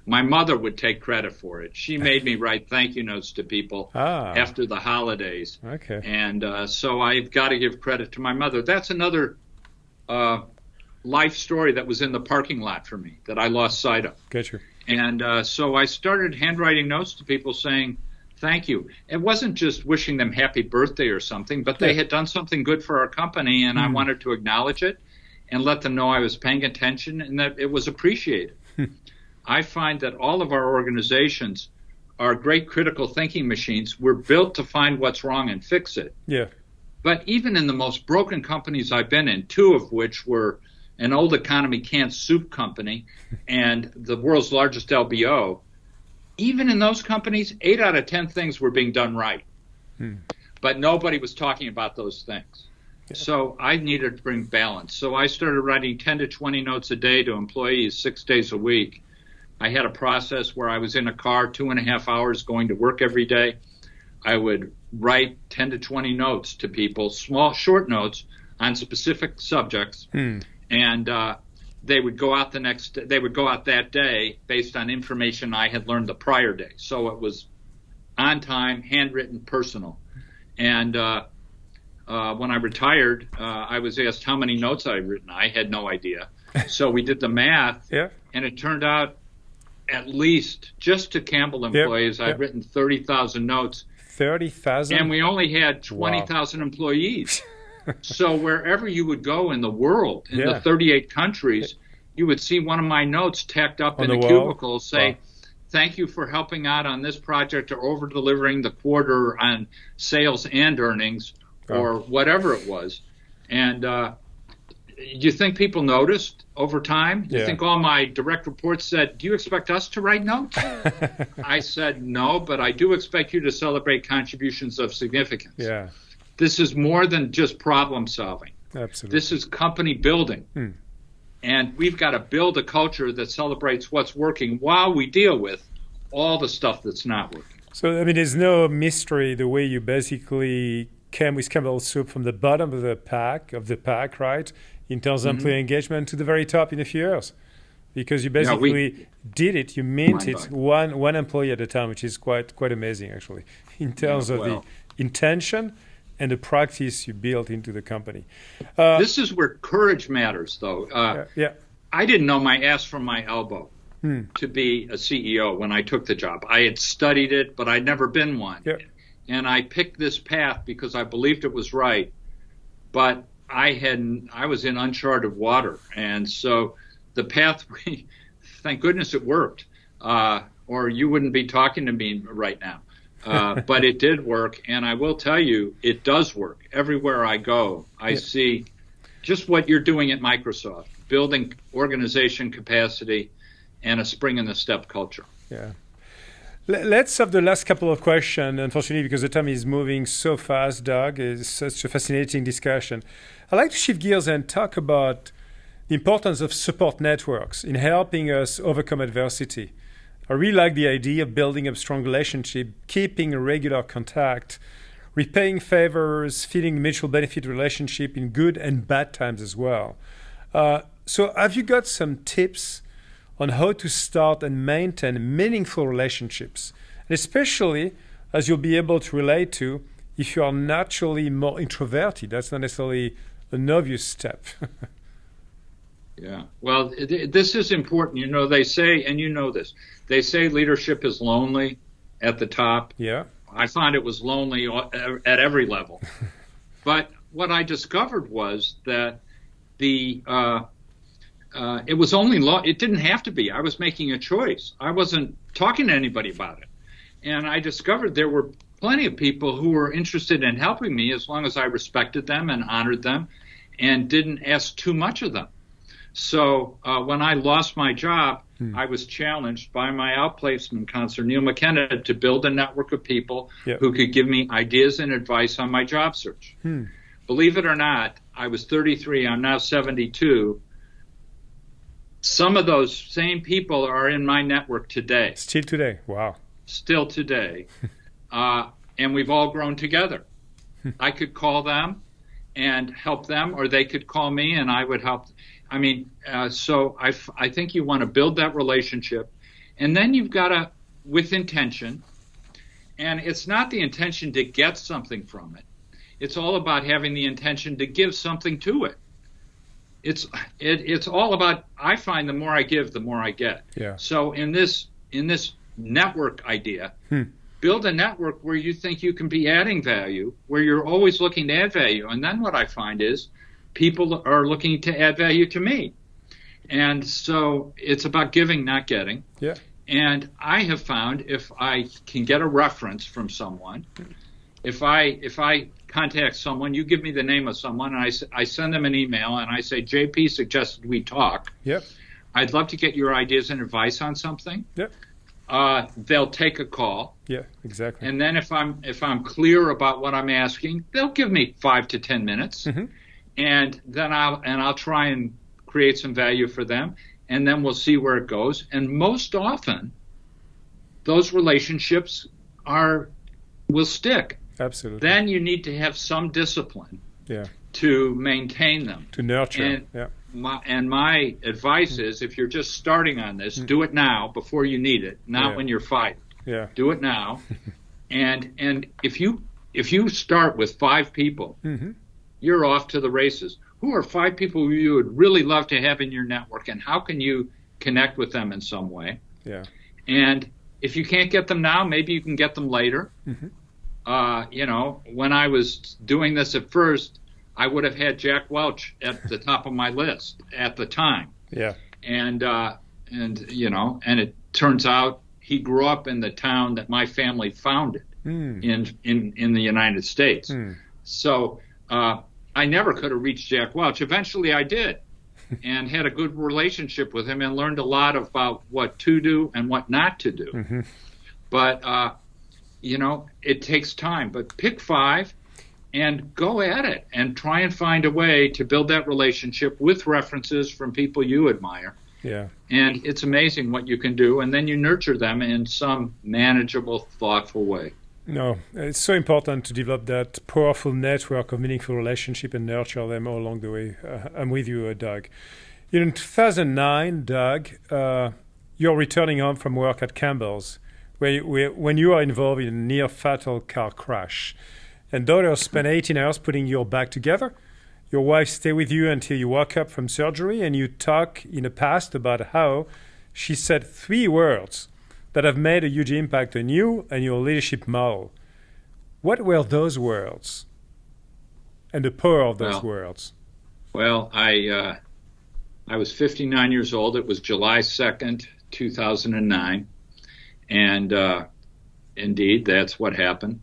my mother would take credit for it. She made me write thank you notes to people after the holidays. Okay. And so I've got to give credit to my mother. That's another life story that was in the parking lot for me that I lost sight of. Gotcha. And so I started handwriting notes to people saying thank you. It wasn't just wishing them happy birthday or something, but they had done something good for our company, and I wanted to acknowledge it and let them know I was paying attention and that it was appreciated. I find that all of our organizations are great critical thinking machines. We're built to find what's wrong and fix it. Yeah. But even in the most broken companies I've been in, 2 of which were an old economy canned soup company and the world's largest LBO, even in those companies, 8 out of 10 things were being done right. But nobody was talking about those things. Yeah. So I needed to bring balance. So I started writing 10 to 20 notes a day to employees 6 days a week. I had a process where I was in a car 2.5 hours going to work every day. I would write 10 to 20 notes to people, small, short notes on specific subjects. And they would go out that day based on information I had learned the prior day. So it was on time, handwritten, personal. And when I retired, I was asked how many notes I had written. I had no idea. So we did the math, and it turned out at least just to Campbell employees, I'd written 30,000 notes. 30,000? And we only had 20,000 employees. So wherever you would go in the world, in the 38 countries, you would see one of my notes tacked up in a cubicle say, thank you for helping out on this project or over-delivering the quarter on sales and earnings or whatever it was. And do you think people noticed over time? Do you think all my direct reports said, do you expect us to write notes? I said, no, but I do expect you to celebrate contributions of significance. Yeah. This is more than just problem solving. Absolutely. This is company building. And we've got to build a culture that celebrates what's working while we deal with all the stuff that's not working. So, I mean, there's no mystery the way you basically came with Campbell Soup from the bottom of the pack, right, in terms of employee engagement to the very top in a few years. Because you basically did it, you meant it, one employee at a time, which is quite amazing, actually, in terms of the intention and the practice you built into the company. This is where courage matters, though. I didn't know my ass from my elbow to be a CEO when I took the job. I had studied it, but I'd never been one. And I picked this path because I believed it was right. But I was in uncharted water. And so the path, thank goodness it worked, or you wouldn't be talking to me right now. But it did work, and I will tell you, it does work. Everywhere I go, I see just what you're doing at Microsoft, building organization capacity and a spring in the step culture. Yeah. Let's have the last couple of questions, unfortunately, because the time is moving so fast, Doug. It's such a fascinating discussion. I'd like to shift gears and talk about the importance of support networks in helping us overcome adversity. I really like the idea of building a strong relationship, keeping a regular contact, repaying favors, feeding mutual benefit relationship in good and bad times as well. So have you got some tips on how to start and maintain meaningful relationships, and especially as you'll be able to relate to if you are naturally more introverted? That's not necessarily an obvious step. Yeah, well, this is important. You know, they say, and you know this, they say leadership is lonely at the top. Yeah. I find it was lonely at every level. But what I discovered was that it was only it didn't have to be. I was making a choice. I wasn't talking to anybody about it. And I discovered there were plenty of people who were interested in helping me as long as I respected them and honored them and didn't ask too much of them. So when I lost my job, I was challenged by my outplacement counselor, Neil McKenna, to build a network of people who could give me ideas and advice on my job search. Believe it or not, I was 33. I'm now 72. Some of those same people are in my network today. Still today. Wow. Still today. And we've all grown together. I could call them and help them, or they could call me and I would help. I mean, so I think you want to build that relationship, and then you've got to, with intention, and it's not the intention to get something from it. It's all about having the intention to give something to it. It's all about, I find the more I give, the more I get. Yeah. So in this network idea, build a network where you think you can be adding value, where you're always looking to add value. And then what I find is people are looking to add value to me. And so it's about giving, not getting. Yeah. And I have found if I can get a reference from someone, if I contact someone, you give me the name of someone, and I send them an email, and I say, JP suggested we talk. Yep. I'd love to get your ideas and advice on something. Yep. They'll take a call. Yeah, exactly. And then if I'm clear about what I'm asking, they'll give me 5 to 10 minutes. And then I'll try and create some value for them, and then we'll see where it goes. And most often, those relationships will stick. Absolutely. Then you need to have some discipline to maintain them. To nurture. And my advice is, if you're just starting on this, do it now before you need it, not when you're fired. Yeah. Do it now. And if you start with 5 people, you're off to the races. Who are 5 people you would really love to have in your network, and how can you connect with them in some way? Yeah. And if you can't get them now, maybe you can get them later. You know, when I was doing this at first, I would have had Jack Welch at the top of my list at the time. Yeah. And you know, and it turns out he grew up in the town that my family founded in the United States. So I never could have reached Jack Welch. Eventually I did, and had a good relationship with him and learned a lot about what to do and what not to do. But, you know, it takes time. But pick 5 and go at it and try and find a way to build that relationship with references from people you admire. Yeah. And it's amazing what you can do, and then you nurture them in some manageable, thoughtful way. No, it's so important to develop that powerful network of meaningful relationship and nurture them all along the way. I'm with you, Doug. In 2009, Doug, you're returning home from work at Campbell's when you are involved in a near-fatal car crash. And daughter spent 18 hours putting your back together. Your wife stayed with you until you woke up from surgery, and you talk in the past about how she said 3 words that have made a huge impact on you and your leadership model. What were those words and the power of those words? Well, I was 59 years old. It was July 2nd, 2009. And indeed, that's what happened.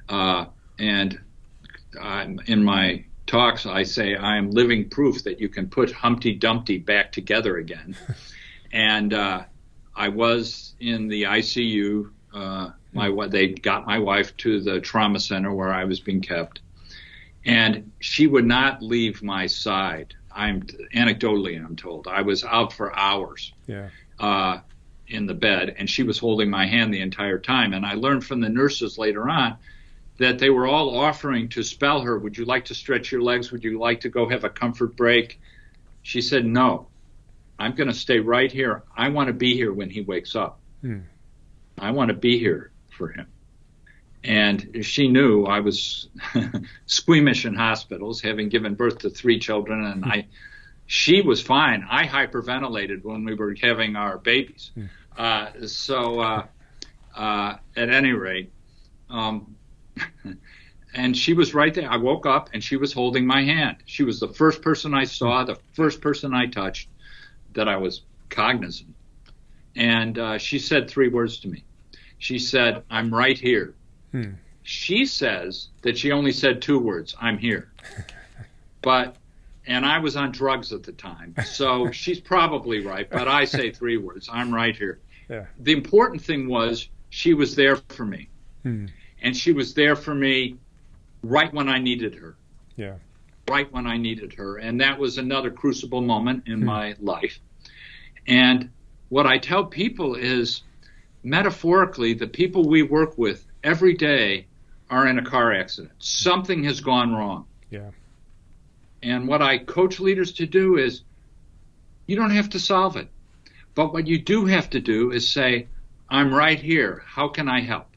And in my talks, I say I am living proof that you can put Humpty Dumpty back together again. And I was in the ICU. They got my wife to the trauma center where I was being kept, and she would not leave my side. Anecdotally, I'm told, I was out for hours in the bed, and she was holding my hand the entire time. And I learned from the nurses later on that they were all offering to spell her, would you like to stretch your legs? Would you like to go have a comfort break? She said, no, I'm going to stay right here. I want to be here when he wakes up. I want to be here for him. And she knew I was squeamish in hospitals, having given birth to 3 children, and she was fine. I hyperventilated when we were having our babies. At any rate, and she was right there. I woke up and she was holding my hand. She was the first person I saw, the first person I touched that I was cognizant. And she said 3 words to me. She said, I'm right here. She says that she only said 2 words, I'm here. And I was on drugs at the time, so she's probably right, but I say 3 words, I'm right here. Yeah. The important thing was she was there for me. And she was there for me right when I needed her. Yeah. Right when I needed her. And that was another crucible moment in my life. And what I tell people is, metaphorically, the people we work with every day are in a car accident. Something has gone wrong. Yeah. And what I coach leaders to do is, you don't have to solve it. But what you do have to do is say, I'm right here. How can I help?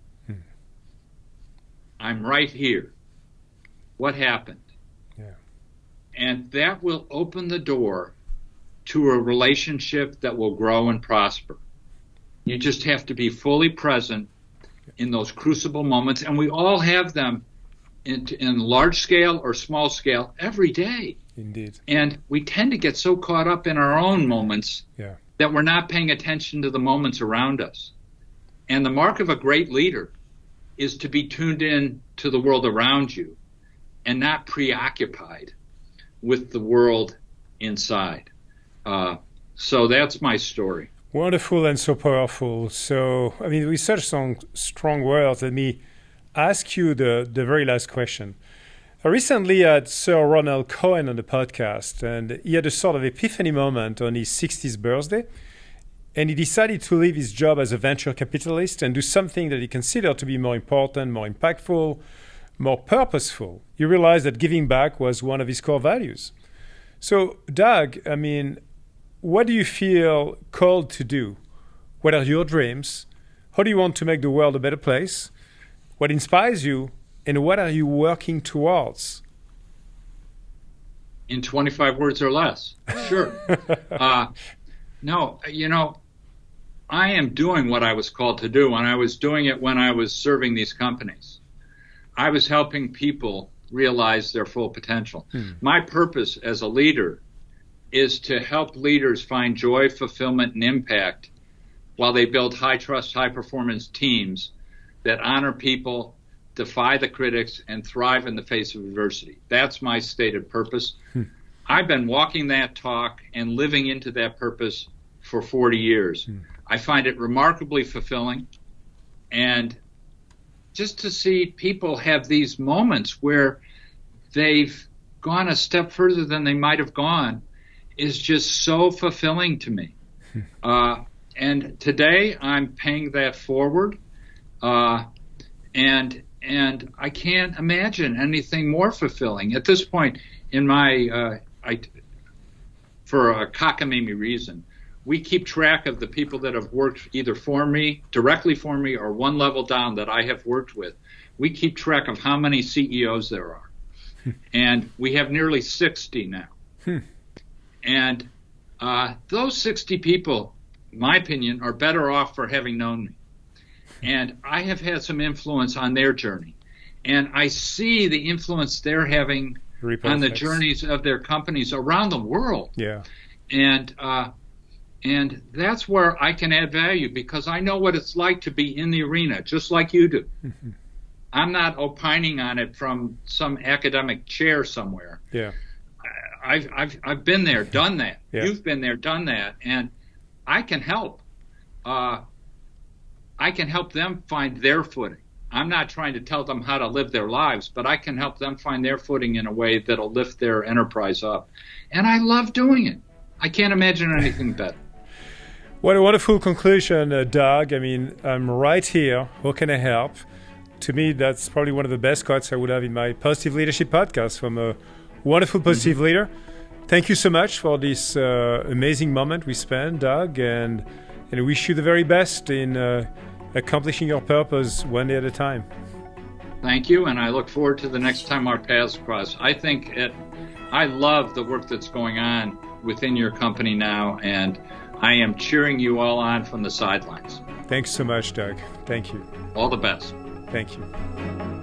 I'm right here. What happened? Yeah. And that will open the door to a relationship that will grow and prosper. You just have to be fully present in those crucible moments, and we all have them in large scale or small scale every day. Indeed. And we tend to get so caught up in our own moments that we're not paying attention to the moments around us. And the mark of a great leader is to be tuned in to the world around you and not preoccupied with the world inside. So that's my story. Wonderful and so powerful. So, I mean, with such strong words, let me ask you the very last question. I recently had Sir Ronald Cohen on the podcast, and he had a sort of epiphany moment on his 60th birthday, and he decided to leave his job as a venture capitalist and do something that he considered to be more important, more impactful, more purposeful. He realized that giving back was one of his core values. So, Doug, I mean, what do you feel called to do? What are your dreams? How do you want to make the world a better place? What inspires you? And what are you working towards? In 25 words or less. Sure. No, you know, I am doing what I was called to do, and I was doing it when I was serving these companies. I was helping people realize their full potential. My purpose as a leader is to help leaders find joy, fulfillment, and impact while they build high-trust, high-performance teams that honor people, defy the critics, and thrive in the face of adversity. That's my stated purpose. I've been walking that talk and living into that purpose for 40 years. I find it remarkably fulfilling and just to see people have these moments where they've gone a step further than they might have gone is just so fulfilling to me. And today I'm paying that forward, and I can't imagine anything more fulfilling at this point in my. For a cockamamie reason, we keep track of the people that have worked either for me, directly for me, or one level down that I have worked with. We keep track of how many CEOs there are. And we have nearly 60 now. And those 60 people, in my opinion, are better off for having known me. And I have had some influence on their journey. And I see the influence they're having on the journeys of their companies around the world. Yeah. And that's where I can add value, because I know what it's like to be in the arena, just like you do. I'm not opining on it from some academic chair somewhere. Yeah. I've been there, done that. Yeah. You've been there, done that, and I can help. I can help them find their footing. I'm not trying to tell them how to live their lives, but I can help them find their footing in a way that'll lift their enterprise up. And I love doing it. I can't imagine anything better. What a wonderful conclusion, Doug. I mean, I'm right here. How can I help? To me, that's probably one of the best quotes I would have in my Positive Leadership podcast from a wonderful positive leader. Thank you so much for this amazing moment we spent, Doug, and I wish you the very best in accomplishing your purpose one day at a time. Thank you, and I look forward to the next time our paths cross. I love the work that's going on within your company now, and I am cheering you all on from the sidelines. Thanks so much, Doug. Thank you. All the best. Thank you.